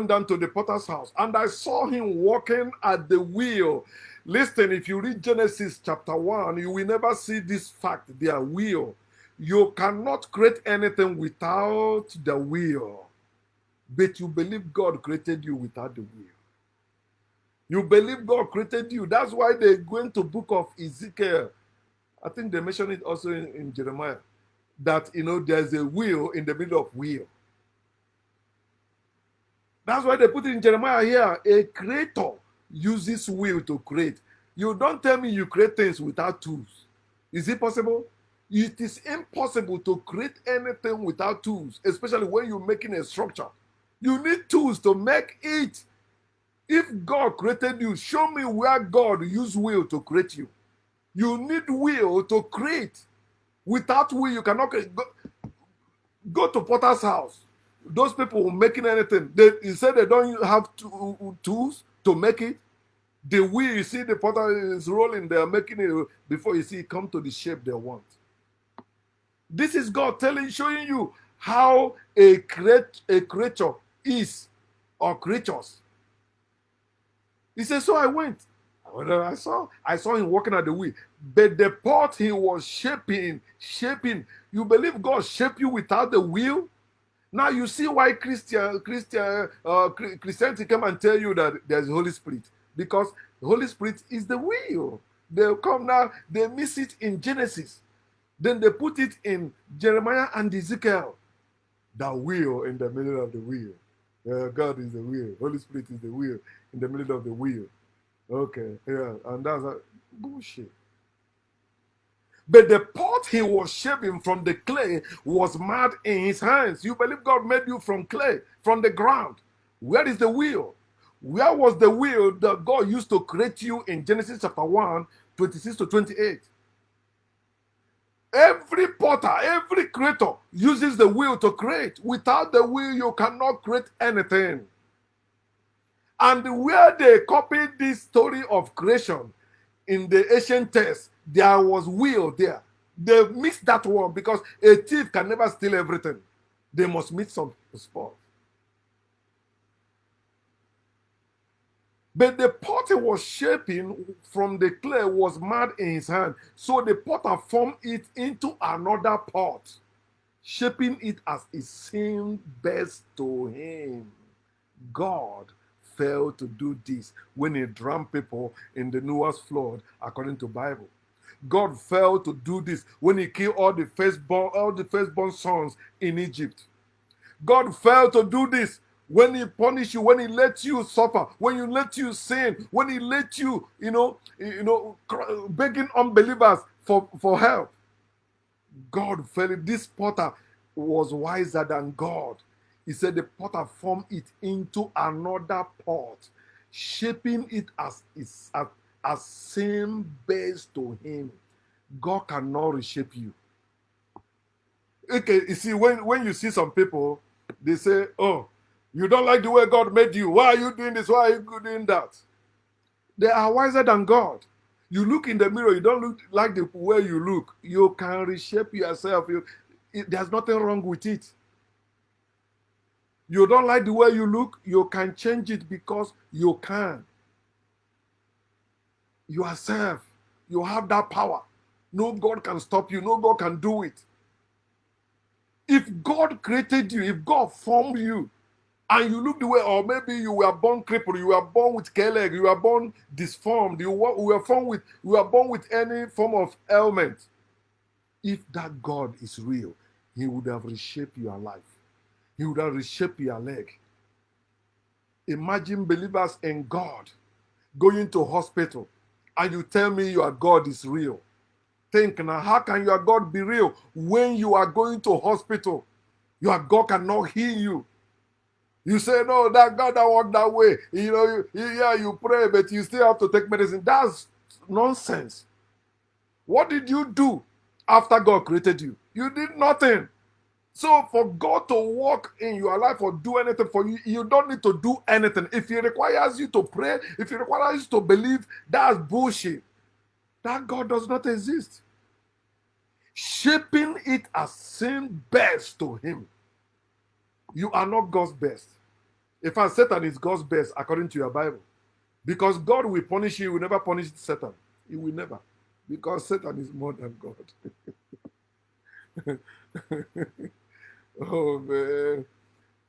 down to the potter's house, and I saw him walking at the wheel. Listen, if you read Genesis chapter 1, you will never see this fact, their wheel. You cannot create anything without the wheel. But you believe God created you without the wheel. You believe God created you. That's why they go into book of Ezekiel. I think they mention it also in Jeremiah, that there's a wheel in the middle of wheel. That's why they put it in Jeremiah here. A creator uses will to create. You don't tell me you create things without tools. Is it possible? It is impossible to create anything without tools, especially when you're making a structure. You need tools to make it. If God created you, show me where God used will to create you. You need will to create. Without will, you cannot create. Go to Potter's house. Those people who making anything, you say they don't have tools to make it. The wheel, you see the potter is rolling, they are making it before you see it come to the shape they want. This is God showing you how a creature is, or creatures. He says, so I went. I saw him walking at the wheel. But the pot he was shaping. You believe God shaped you without the wheel? Now you see why Christianity come and tell you that there's the Holy Spirit. Because the Holy Spirit is the wheel. They come now, they miss it in Genesis. Then they put it in Jeremiah and Ezekiel. The wheel in the middle of the wheel. God is the wheel. Holy Spirit is the wheel in the middle of the wheel. Okay, yeah, and that's bullshit. But the pot he was shaping from the clay was made in his hands. You believe God made you from clay, from the ground. Where is the wheel? Where was the wheel that God used to create you in Genesis chapter 1, 26 to 28? Every potter, every creator uses the wheel to create. Without the wheel, you cannot create anything. And where they copied this story of creation in the ancient text, there was will there. They mixed that one because a thief can never steal everything. They must meet some spot. But the potter was shaping from the clay was made in his hand. So the potter formed it into another pot, shaping it as it seemed best to him. God failed to do this when he drowned people in the Noah's flood, according to Bible. God failed to do this when he killed all the firstborn sons in Egypt. God failed to do this when he punished you, when he let you suffer, when you let you sin, when he let you, begging unbelievers for help. God failed. This potter was wiser than God. He said the potter formed it into another pot, shaping it as seemed best to him. God cannot reshape you. Okay, you see, when you see some people, they say, oh, you don't like the way God made you. Why are you doing this? Why are you doing that? They are wiser than God. You look in the mirror, you don't look like the way you look. You can reshape yourself. There's nothing wrong with it. You don't like the way you look, you can change it because you can. Yourself, you have that power. No God can stop you. No God can do it. If God created you, if God formed you, and you look the way, or maybe you were born crippled, you were born with K-leg, you were born disformed, you were born with any form of ailment. If that God is real, he would have reshaped your life. He would have reshaped your leg. Imagine believers in God going to hospital, and you tell me your God is real. Think now, how can your God be real when you are going to hospital? Your God cannot heal you. You say, no, that God that work that way. You pray, but you still have to take medicine. That's nonsense. What did you do after God created you? You did nothing. So for God to work in your life or do anything for you, you don't need to do anything. If he requires you to pray, if he requires you to believe, that's bullshit. That God does not exist. Shaping it as seemed best to him. You are not God's best. In fact, Satan is God's best according to your Bible. Because God will punish you, he will never punish Satan. He will never. Because Satan is more than God. Oh, man.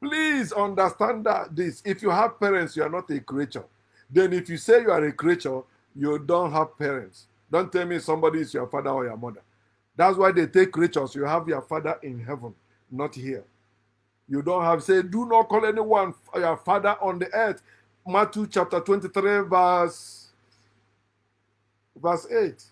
Please understand this. If you have parents, you are not a creature. Then if you say you are a creature, you don't have parents. Don't tell me somebody is your father or your mother. That's why they take creatures. You have your father in heaven, not here. You don't have say, do not call anyone your father on the earth. Matthew chapter 23, verse 8.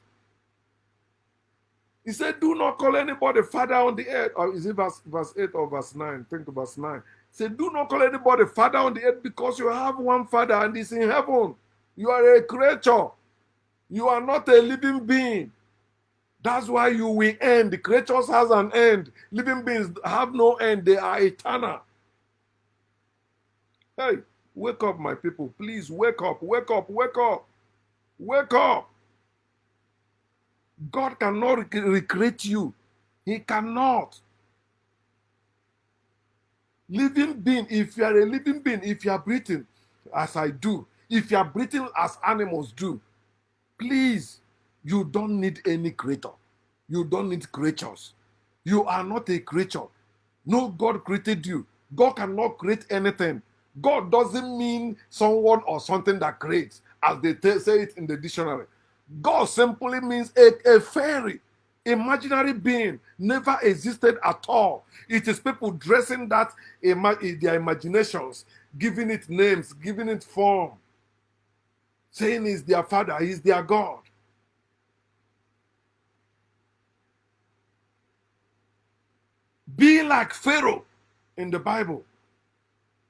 He said, do not call anybody father on the earth. Or is it verse 8 or verse 9? Think to verse 9. He said, do not call anybody father on the earth, because you have one father and he's in heaven. You are a creature. You are not a living being. That's why you will end. The creatures has an end. Living beings have no end. They are eternal. Hey, wake up, my people. Please wake up, wake up, wake up. Wake up. God cannot recreate you. He cannot. Living being, if you are a living being, if you are breathing as I do, if you are breathing as animals do, please, you don't need any creator. You don't need creatures. You are not a creature. No, God created you. God cannot create anything. God doesn't mean someone or something that creates, as they say it in the dictionary. God simply means a fairy, imaginary being, never existed at all. It is people dressing that their imaginations, giving it names, giving it form, saying he's their father, he's their God. Be like Pharaoh in the Bible.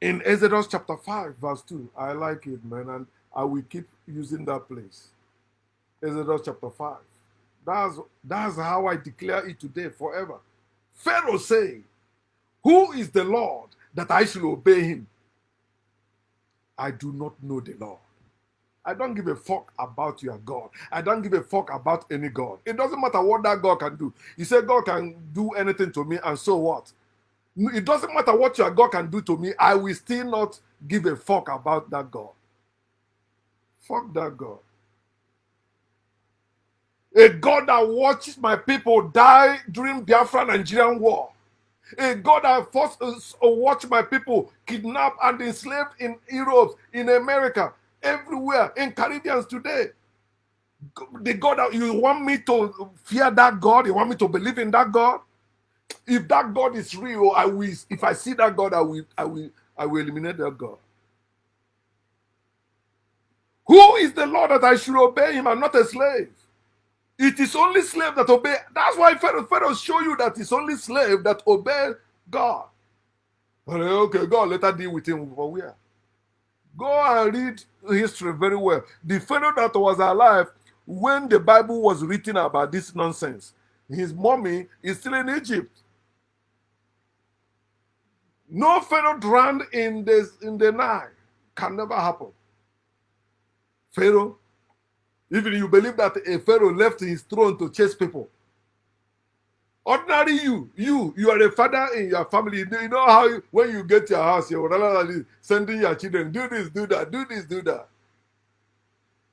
In Exodus chapter 5, verse 2. I like it, man, and I will keep using that place. Exodus chapter 5. That's how I declare it today, forever. Pharaoh said, who is the Lord that I should obey him? I do not know the Lord. I don't give a fuck about your God. I don't give a fuck about any God. It doesn't matter what that God can do. You say God can do anything to me, and so what? It doesn't matter what your God can do to me. I will still not give a fuck about that God. Fuck that God. A God that watches my people die during Biafra Nigerian war. A God that forced watch my people kidnapped and enslaved in Europe, in America, everywhere, in Caribbeans today. The God that you want me to fear that God, you want me to believe in that God? If that God is real, I will. If I see that God, I will eliminate that God. Who is the Lord that I should obey him? I'm not a slave. It is only slave that obey. That's why Pharaoh show you that it's only slave that obey God. Okay, God later deal with him for where? Go and read history very well. The Pharaoh that was alive when the Bible was written about this nonsense, his mommy is still in Egypt. No Pharaoh drowned in the Nile. Can never happen. Pharaoh, even you believe that a Pharaoh left his throne to chase people. Ordinary you are a father in your family. You know how when you get your house, you're sending your children, do this, do that, do this, do that.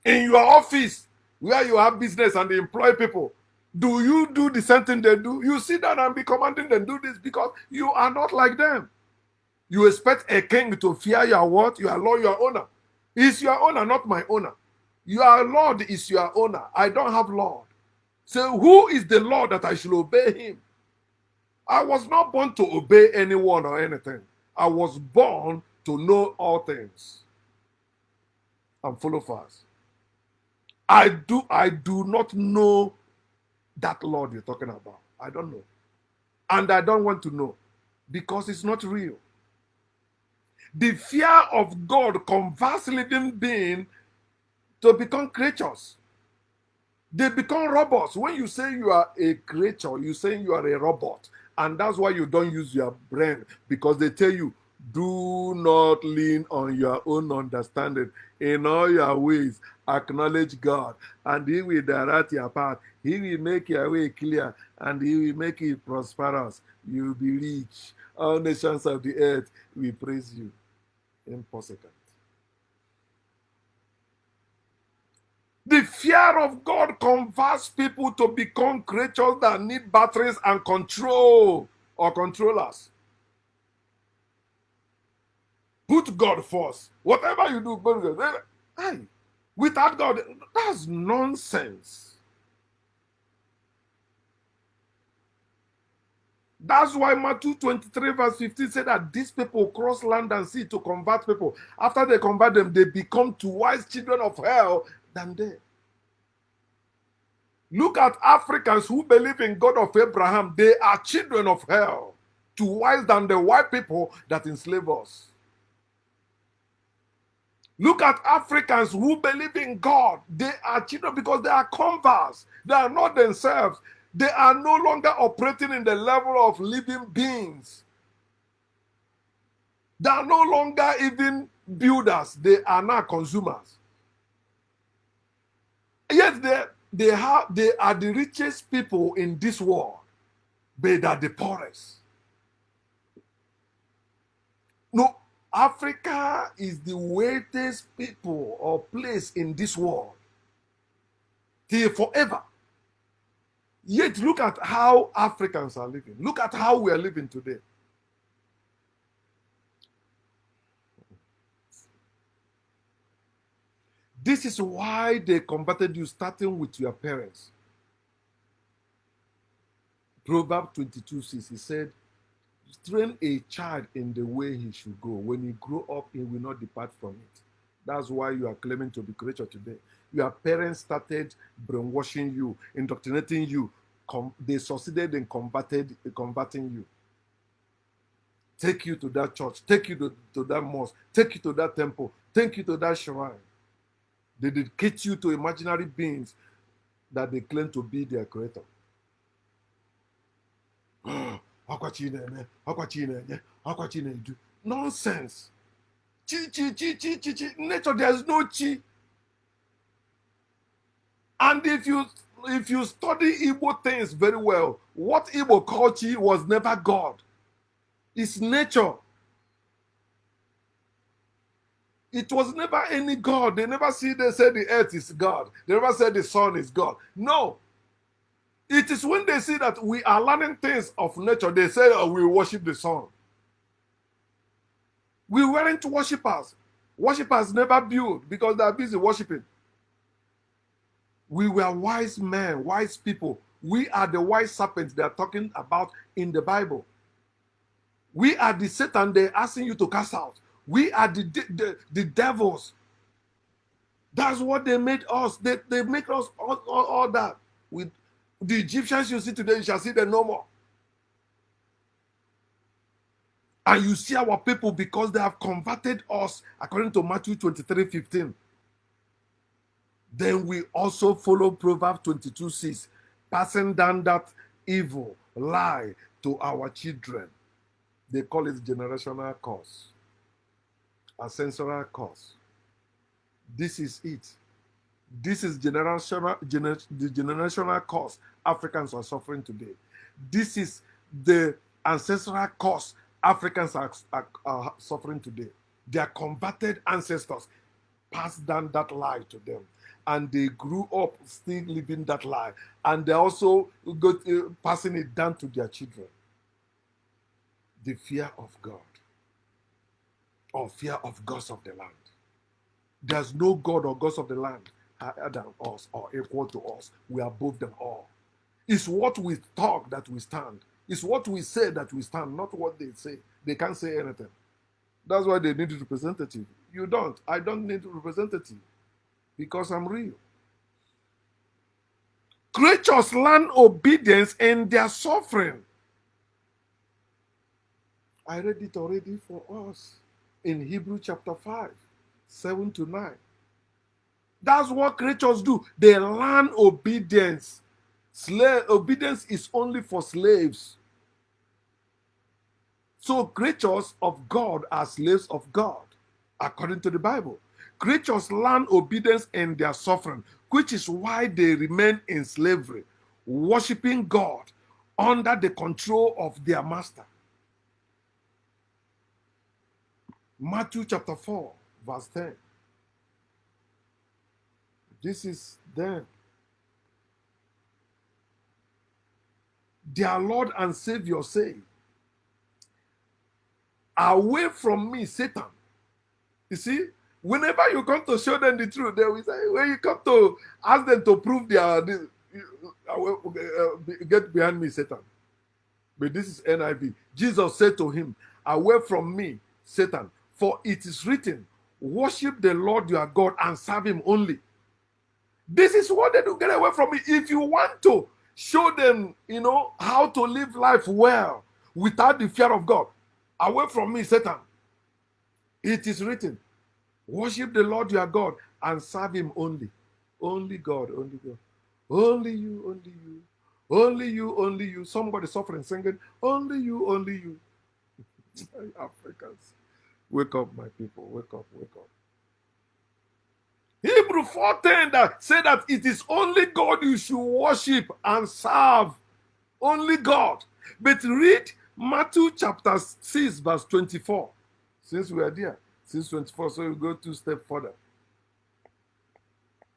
In your office, where you have business and they employ people, do you do the same thing they do? You sit down and be commanding them, do this, because you are not like them. You expect a king to fear your what? Your Lord, your owner. He's your owner, not my owner. Your Lord is your owner. I don't have Lord. So who is the Lord that I should obey him? I was not born to obey anyone or anything. I was born to know all things and follow fast. I do not know that Lord you're talking about. I don't know. And I don't want to know, because it's not real. The fear of God converts living beings to become creatures. They become robots. When you say you are a creature, you say you are a robot. And that's why you don't use your brain, because they tell you, do not lean on your own understanding. In all your ways, acknowledge God, and he will direct your path. He will make your way clear, and he will make it prosperous. You will be rich. All nations of the earth will praise you. Impossible. The fear of God converts people to become creatures that need batteries and control or controllers. Put God first. Whatever you do, hey, without God, that's nonsense. That's why Matthew 23 verse 15 said that these people cross land and sea to convert people. After they convert them, they become to wise children of hell than they. Look at Africans who believe in God of Abraham. They are children of hell, to wise than the white people that enslave us. Look at Africans who believe in God. They are children because they are converts. They are not themselves. They are no longer operating in the level of living beings. They are no longer even builders. They are now consumers. Yet they are the richest people in this world, but they are the poorest. No, Africa is the wealthiest people or place in this world till forever. Yet look at how Africans are living. Look at how we are living today. This is why they converted you, starting with your parents. Proverbs 22:6, he said, train a child in the way he should go. When he grow up, he will not depart from it. That's why you are claiming to be creature today. Your parents started brainwashing you, indoctrinating you. They succeeded in converting you. Take you to that church, take you to that mosque, take you to that temple, take you to that shrine. They dedicate you to imaginary beings that they claim to be their creator. Nonsense. Chi. Nature, there's no chi. And if you study Igbo things very well, what Igbo called chi was never God. It's nature. It was never any God. They said the earth is God. They never said the sun is God. No. It is when they see that we are learning things of nature, they say, oh, we worship the sun. We weren't worshippers. Worshippers never build because they are busy worshiping. We were wise men, wise people. We are the wise serpents they are talking about in the Bible. We are the Satan they're asking you to cast out. We are the devils. That's what they made us. They make us all that. With the Egyptians you see today, you shall see them no more. And you see our people because they have converted us according to Matthew 23:15. Then we also follow Proverbs 22:6, passing down that evil lie to our children. They call it generational curse, ancestral curse. This is it. This is the generational curse Africans are suffering today. This is the ancestral curse Africans are suffering today. Their converted ancestors passed down that lie to them. And they grew up still living that lie. And they also passing it down to their children. The fear of God. Or fear of gods of the land. There's no God or gods of the land higher than us or equal to us. We are above them all. It's what we talk that we stand. It's what we say that we stand, not what they say. They can't say anything. That's why they need a representative. You don't. I don't need a representative because I'm real. Creatures learn obedience in their suffering. I read it already for us in Hebrew chapter 5, 7-9. That's what creatures do. They learn obedience. Obedience is only for slaves. So creatures of God are slaves of God, according to the Bible. Creatures learn obedience in their suffering, which is why they remain in slavery, worshiping God under the control of their master. Matthew chapter 4, verse 10. This is them. Their Lord and Savior say, away from me, Satan. You see, whenever you come to show them the truth, they will say, when you come to ask them to prove get behind me, Satan. But this is NIV. Jesus said to him, away from me, Satan, for it is written, worship the Lord your God and serve him only. This is what they do. Get away from me. If you want to show them, how to live life well without the fear of God, away from me, Satan. It is written, worship the Lord your God and serve him only. Only God, only God. Only you, only you. Only you, only you. Somebody suffering, singing, only you, only you. Africans, wake up, my people. Wake up, wake up. Hebrew 4:10 that say that it is only God you should worship and serve. Only God. But read Matthew chapter 6, verse 24. Since we are there, since 24, so we go 2 steps further.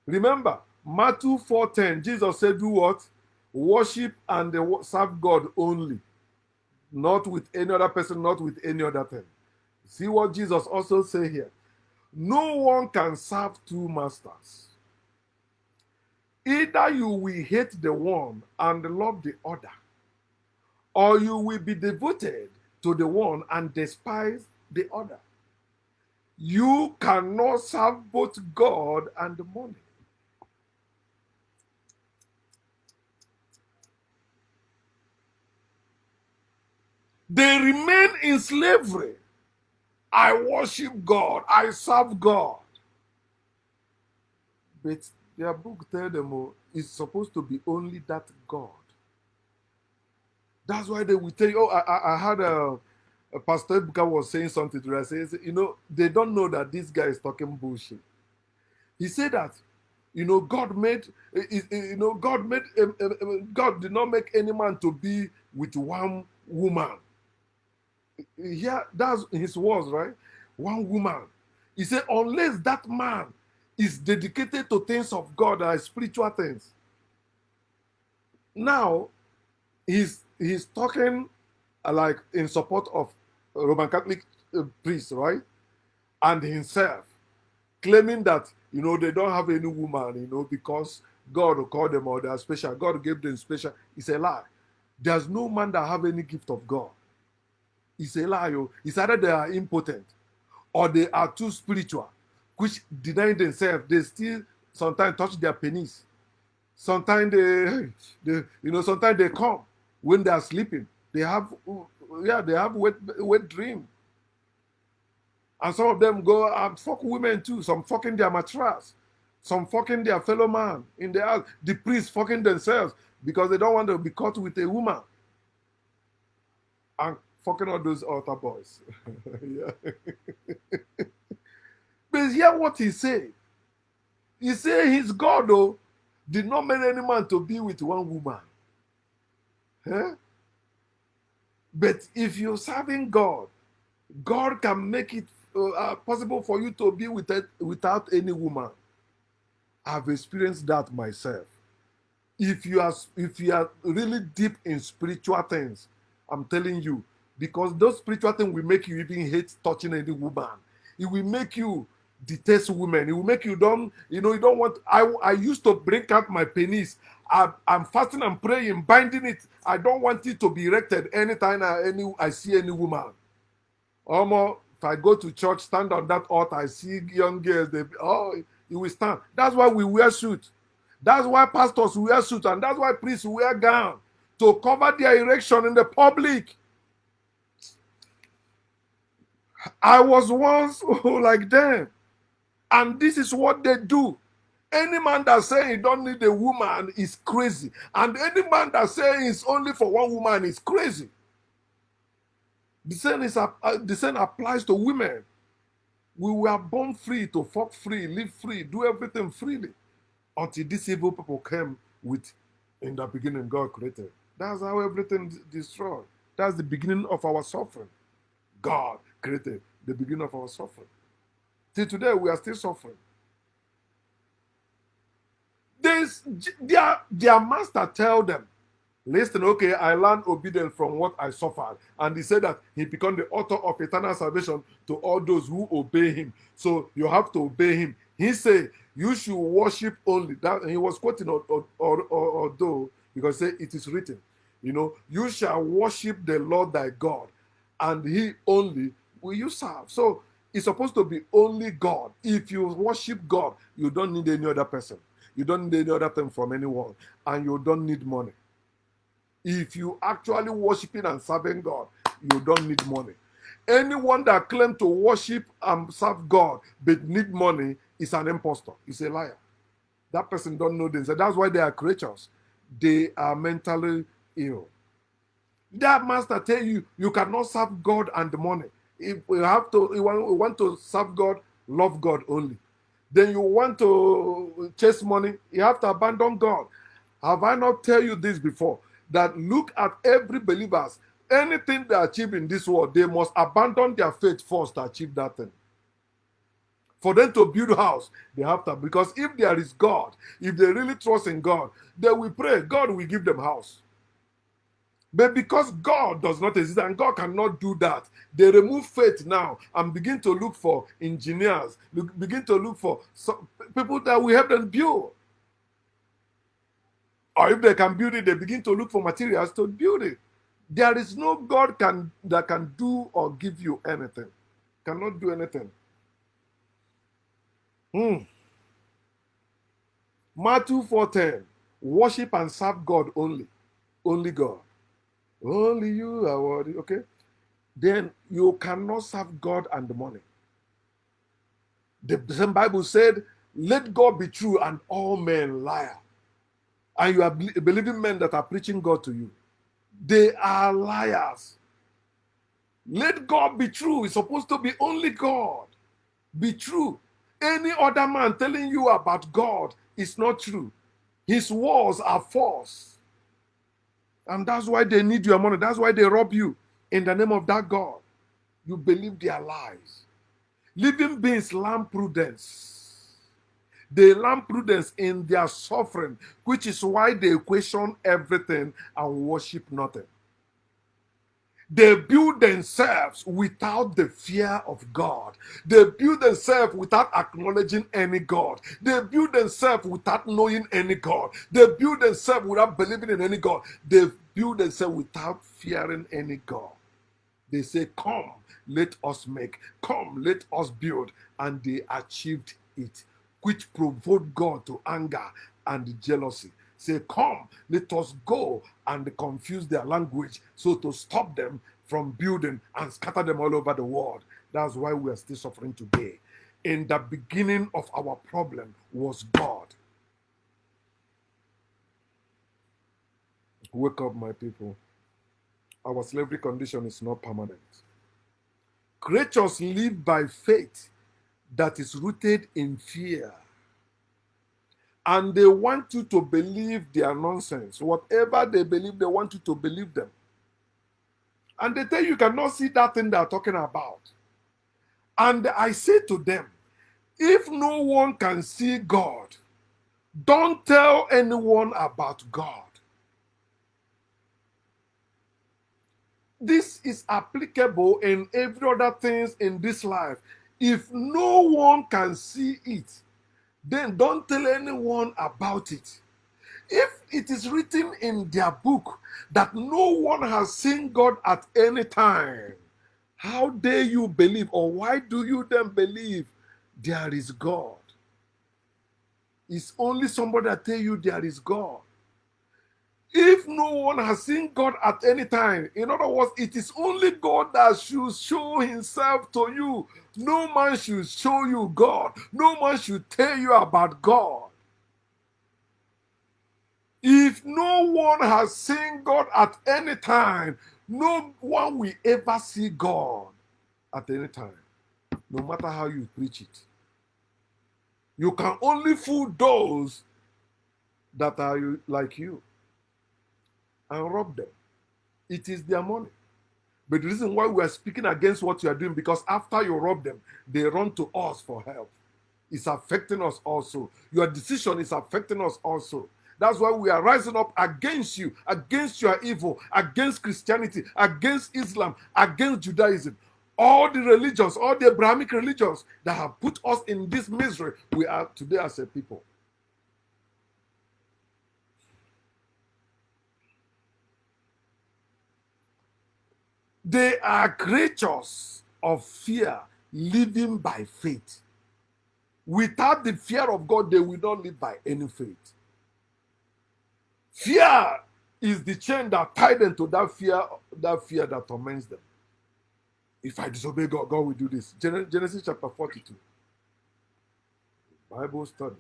Remember, Matthew 4:10, Jesus said, do what? Worship and serve God only. Not with any other person, not with any other thing. See what Jesus also say here. No one can serve two masters. Either you will hate the one and love the other, or you will be devoted to the one and despise the other. You cannot serve both God and money. They remain in slavery. I worship God. I serve God. But their book tells them it's supposed to be only that God. That's why they will tell you, I had a Pastor Ebuka was saying something to us. Says, they don't know that this guy is talking bullshit. He said that, God made, God did not make any man to be with one woman. Yeah, that's his words, right? One woman. He said, unless that man is dedicated to things of God and spiritual things. Now, he's talking like in support of Roman Catholic priests, right? And himself, claiming that, they don't have any woman, because God will call them or they are special. God gave them special. It's a lie. There's no man that have any gift of God. It's a lie. It's either they are impotent or they are too spiritual, which deny themselves. They still sometimes touch their penis. Sometimes sometimes they come when they are sleeping. They have wet dream. And some of them go and fuck women too. Some fucking their mattress. Some fucking their fellow man in the house. The priests fucking themselves because they don't want to be caught with a woman. And fucking all those altar boys. But hear what he said. He said his God, though, did not make any man to be with one woman. Huh? But if you're serving God, God can make it possible for you to be without any woman. I've experienced that myself. If you are really deep in spiritual things, I'm telling you, because those spiritual things will make you even hate touching any woman. It will make you detest women. It will make you you don't want. I used to break out my penis. I'm fasting and praying, binding it. I don't want it to be erected anytime I see any woman. Almost, if I go to church, stand on that altar, I see young girls, you will stand. That's why we wear suit. That's why pastors wear suit, and that's why priests wear gown to cover their erection in the public. I was once like them, and this is what they do. Any man that says he don't need a woman is crazy, and any man that says it's only for one woman is crazy. The same applies to women. We were born free to fuck free, live free, do everything freely. Until these evil people came with, in the beginning, God created. That's how everything destroyed. That's the beginning of our suffering. God created the beginning of our suffering. Till today, we are still suffering. Their master tell them, listen, okay, I learned obedience from what I suffered. And he said that he became the author of eternal salvation to all those who obey him. So you have to obey him. He said, you should worship only. That, and he was quoting although, because it is written, You shall worship the Lord thy God, and he only will you serve. So it's supposed to be only God. If you worship God, you don't need any other person. You don't need any other thing from anyone, and you don't need money. If you actually worshiping and serving God, you don't need money. Anyone that claims to worship and serve God but need money is an impostor. He's a liar. That person don't know themselves. That's why they are creatures. They are mentally ill. That master tell you you cannot serve God and the money. If you want to serve God, love God only. Then you want to chase money, you have to abandon God. Have I not tell you this before? That look at every believers, anything they achieve in this world, they must abandon their faith first to achieve that thing. For them to build a house, they have to, because if there is God, if they really trust in God, they will pray, God will give them house. But because God does not exist and God cannot do that, they remove faith now and begin to look for engineers, begin to look for people that will help them build. Or if they can build it, they begin to look for materials to build it. There is no God that can do or give you anything. Cannot do anything. Matthew 4:10. Worship and serve God only. Only God. Only you are worthy. Okay? Then you cannot serve God and the money. The same Bible said, let God be true and all men liar. And you are believing men that are preaching God to you. They are liars. Let God be true. It's supposed to be only God. Be true. Any other man telling you about God is not true. His words are false. And that's why they need your money. That's why they rob you in the name of that God. You believe their lies. Living beings learn prudence. They learn prudence in their suffering, which is why they question everything and worship nothing. They build themselves without the fear of God. They build themselves without acknowledging any God. They build themselves without knowing any God. They build themselves without believing in any God. They build themselves without fearing any God. They say, come, let us make. Come, let us build. And they achieved it, which provoked God to anger and jealousy. Say, come, let us go and confuse their language so to stop them from building and scatter them all over the world. That's why we are still suffering today. In the beginning of our problem was God. Wake up, my people. Our slavery condition is not permanent. Creatures live by faith that is rooted in fear. And they want you to believe their nonsense. Whatever they believe, they want you to believe them. And they tell you cannot see that thing they're talking about. And I say to them, if no one can see God, don't tell anyone about God. This is applicable in every other things in this life. If no one can see it, then don't tell anyone about it. If it is written in their book that no one has seen God at any time, how dare you believe, or why do you then believe there is God? It's only somebody that tell you there is God. If no one has seen God at any time, in other words, it is only God that should show himself to you. No man should show you God. No man should tell you about God. If no one has seen God at any time, no one will ever see God at any time, no matter how you preach it. You can only fool those that are like you and rob them. It is their money. But the reason why we are speaking against what you are doing, because after you rob them, they run to us for help. It's affecting us also. Your decision is affecting us also. That's why we are rising up against you, against your evil, against Christianity, against Islam, against Judaism. All the religions, all the Abrahamic religions that have put us in this misery, we are today as a people. They are creatures of fear, living by faith. Without the fear of God, they will not live by any faith. Fear is the chain that tied them to that fear that torments them. If I disobey God, God will do this. Genesis chapter 42. Bible study.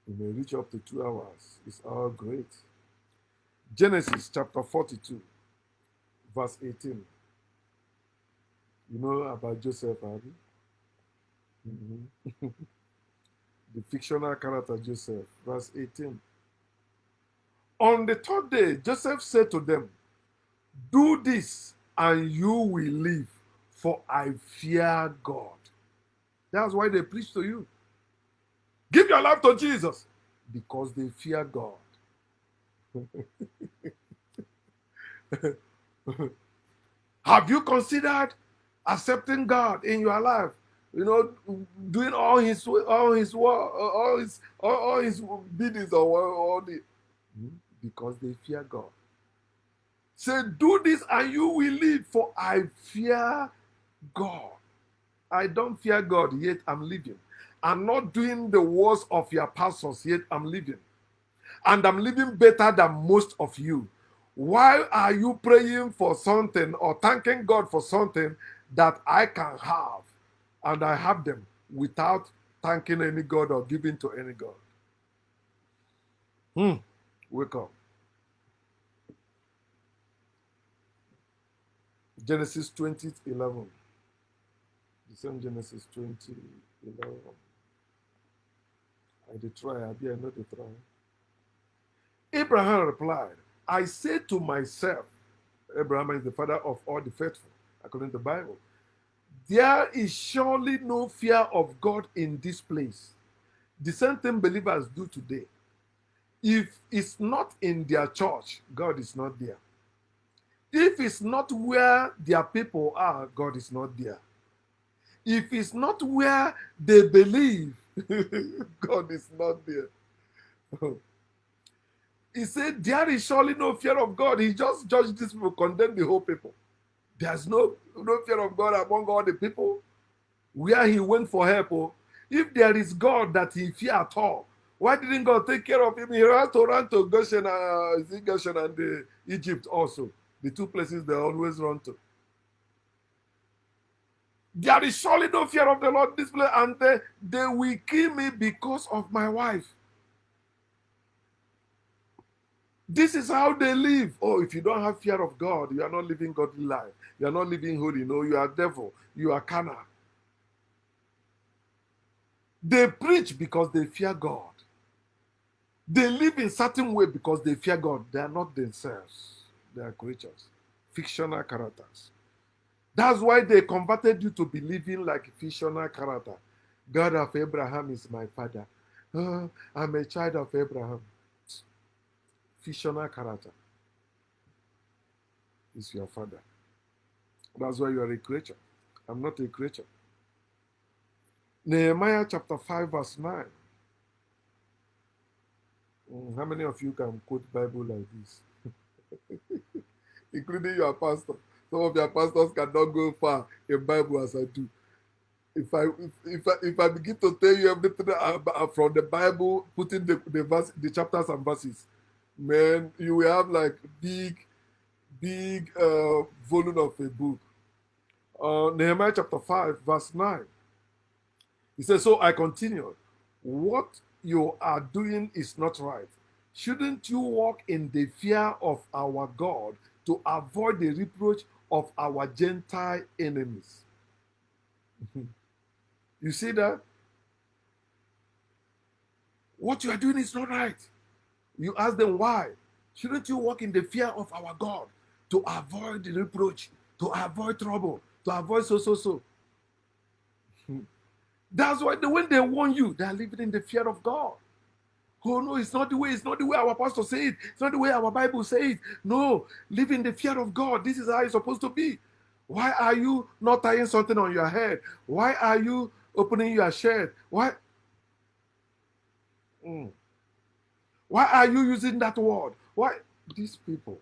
You may reach up to 2 hours. It's all great. Genesis chapter 42, verse 18. You know about Joseph, have you? Mm-hmm. The fictional character Joseph, verse 18. On the third day, Joseph said to them, "Do this and you will live, for I fear God." That's why they preach to you. Give your life to Jesus, because they fear God. Have you considered accepting God in your life? You know, doing all his work, all his biddings, or the because they fear God. Say, do this and you will live, for I fear God. I don't fear God, yet I'm living. I'm not doing the works of your pastors, yet I'm living. And I'm living better than most of you. Why are you praying for something or thanking God for something that I can have? And I have them without thanking any God or giving to any God. Wake up. Genesis 20:11. The same Genesis 20:11. I did try, I know the try. Abraham replied, I say to myself, Abraham is the father of all the faithful, according to the Bible. There is surely no fear of God in this place. The same thing believers do today. If it's not in their church, God is not there. If it's not where their people are, God is not there. If it's not where they believe, God is not there. He said, there is surely no fear of God. He just judged these people, condemned the whole people. There's no fear of God among all the people. Where he went for help. If there is God that he fear at all, why didn't God take care of him? He had to run to Goshen, and Egypt also. The two places they always run to. There is surely no fear of the Lord in this place, and they will kill me because of my wife. This is how they live. Oh, if you don't have fear of God, you are not living godly life. You are not living holy. No, you are devil. You are carnal. They preach because they fear God. They live in certain way because they fear God. They are not themselves. They are creatures, fictional characters. That's why they converted you to believing like a fictional character. God of Abraham is my father. Oh, I'm a child of Abraham. Fictional character is your father. That's why you are a creature. I'm not a creature. Nehemiah chapter 5 verse 9. How many of you can quote Bible like this? Including your pastor. Some of your pastors cannot go far in Bible as I do. If I begin to tell you everything from the Bible, putting the chapters and verses, man, you will have like big volume of a book. Nehemiah chapter 5 verse 9. He says, so I continued, what you are doing is not right. Shouldn't you walk in the fear of our God to avoid the reproach of our Gentile enemies? You see that? What you are doing is not right. You ask them why. Shouldn't you walk in the fear of our God to avoid the reproach, to avoid trouble, to avoid so? That's why when they warn you, they are living in the fear of God. Oh no, it's not the way our pastor says it. It's not the way our Bible says it. No, live in the fear of God. This is how it's supposed to be. Why are you not tying something on your head? Why are you opening your shirt? Why are you using that word? Why? These people,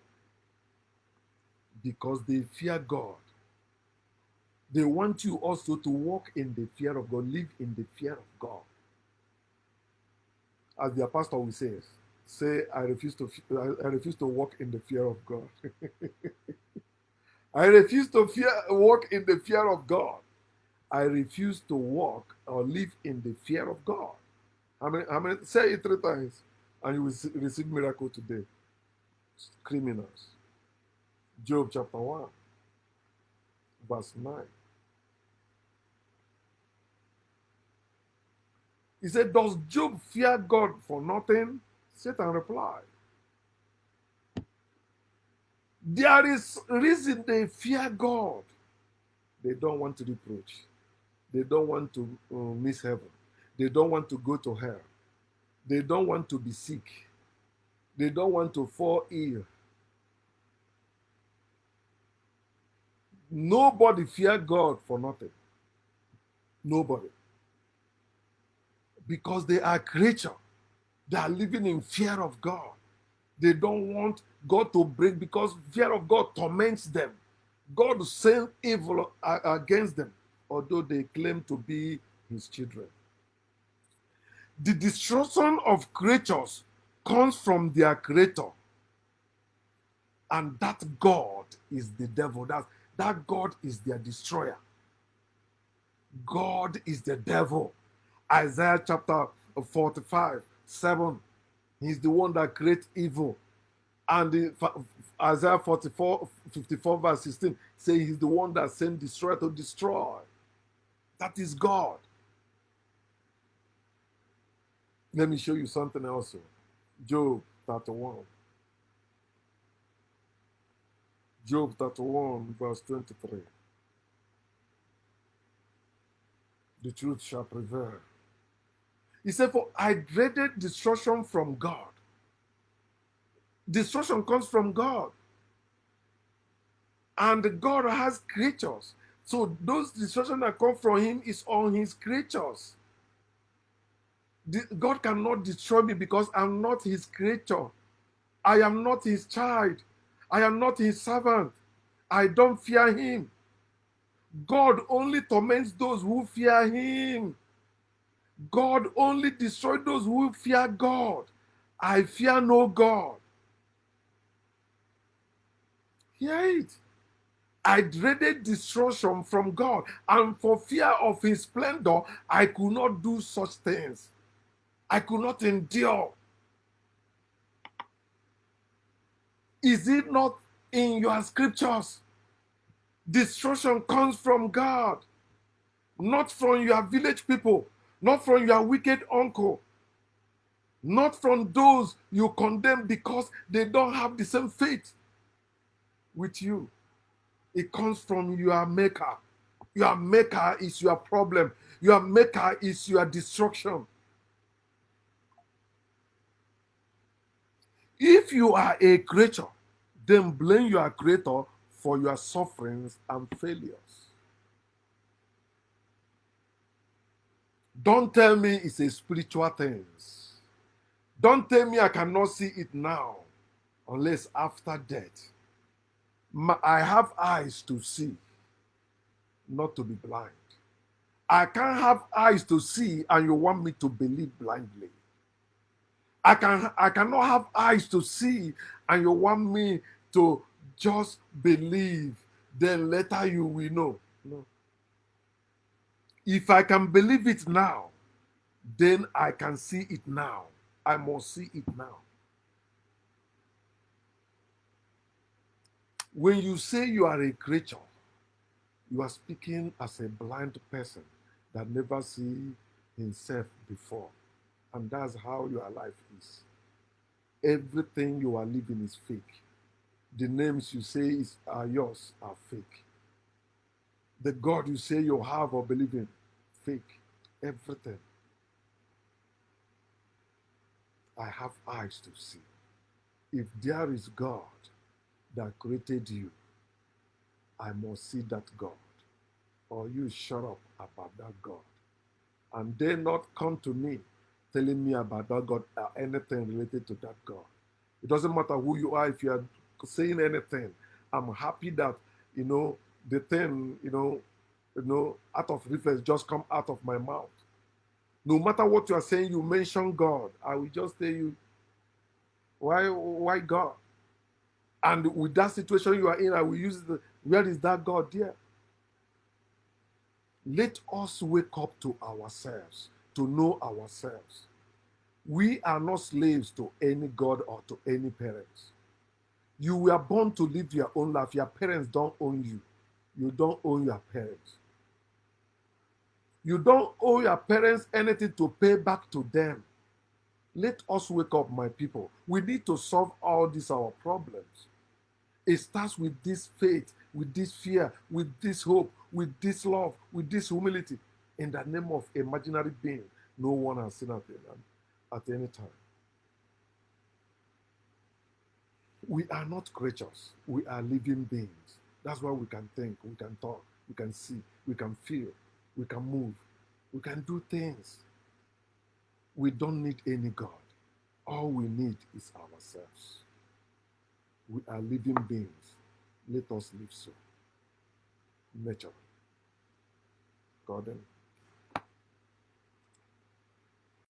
because they fear God. They want you also to walk in the fear of God, live in the fear of God. As their pastor will say, I refuse to walk in the fear of God. I refuse to walk in the fear of God. I refuse to walk or live in the fear of God. How many? Say it 3 times, and you will receive miracle today. Criminals. Job chapter 1, verse 9. He said, does Job fear God for nothing? Satan replied, there is reason they fear God. They don't want to reproach. They don't want to miss heaven. They don't want to go to hell. They don't want to be sick. They don't want to fall ill. Nobody fear God for nothing. Nobody. Because they are creatures. They are living in fear of God. They don't want God to break because fear of God torments them. God sends evil against them, although they claim to be his children. The destruction of creatures comes from their creator. And that God is the devil. That God is their destroyer. God is the devil. Isaiah chapter 45, 7. He's the one that creates evil. And Isaiah 54, verse 16 says he's the one that sent destroyer to destroy. That is God. Let me show you something else. Job 31. Job 31, verse 23. The truth shall prevail. He said, for I dreaded destruction from God. Destruction comes from God. And God has creatures. So those destruction that come from him is on his creatures. God cannot destroy me because I'm not his creature. I am not his child. I am not his servant. I don't fear him. God only torments those who fear him. God only destroys those who fear God. I fear no God. Hear it. I dreaded destruction from God, and for fear of his splendor, I could not do such things. I could not endure. Is it not in your scriptures? Destruction comes from God, not from your village people, not from your wicked uncle, not from those you condemn because they don't have the same faith with you. It comes from your maker. Your maker is your problem. Your maker is your destruction. If you are a creature, then blame your creator for your sufferings and failures. Don't tell me it's a spiritual thing. Don't tell me I cannot see it now, unless after death. I have eyes to see, not to be blind. I can't have eyes to see and you want me to believe blindly. I cannot have eyes to see and you want me to just believe, then later you will know. No. If I can believe it now, then I can see it now. I must see it now. When you say you are a creature, you are speaking as a blind person that never see himself before. And that's how your life is. Everything you are living is fake. The names you say are yours are fake. The God you say you have or believe in, fake. Everything. I have eyes to see. If there is God that created you, I must see that God. Or you shut up about that God. And they not come to me telling me about that God or anything related to that God. It doesn't matter who you are, if you are saying anything, I'm happy that, the thing, out of reflex just come out of my mouth. No matter what you are saying, you mention God. I will just tell you, why God? And with that situation you are in, I will use where is that God there? Let us wake up to ourselves, to know ourselves. We are not slaves to any God or to any parents. You were born to live your own life. Your parents don't own you. You don't own your parents. You don't owe your parents anything to pay back to them. Let us wake up, my people. We need to solve all these our problems. It starts with this faith, with this fear, with this hope, with this love, with this humility. In the name of imaginary being, no one has seen at any time. We are not creatures. We are living beings. That's why we can think, we can talk, we can see, we can feel, we can move, we can do things. We don't need any God. All we need is ourselves. We are living beings. Let us live so. Nature. Garden.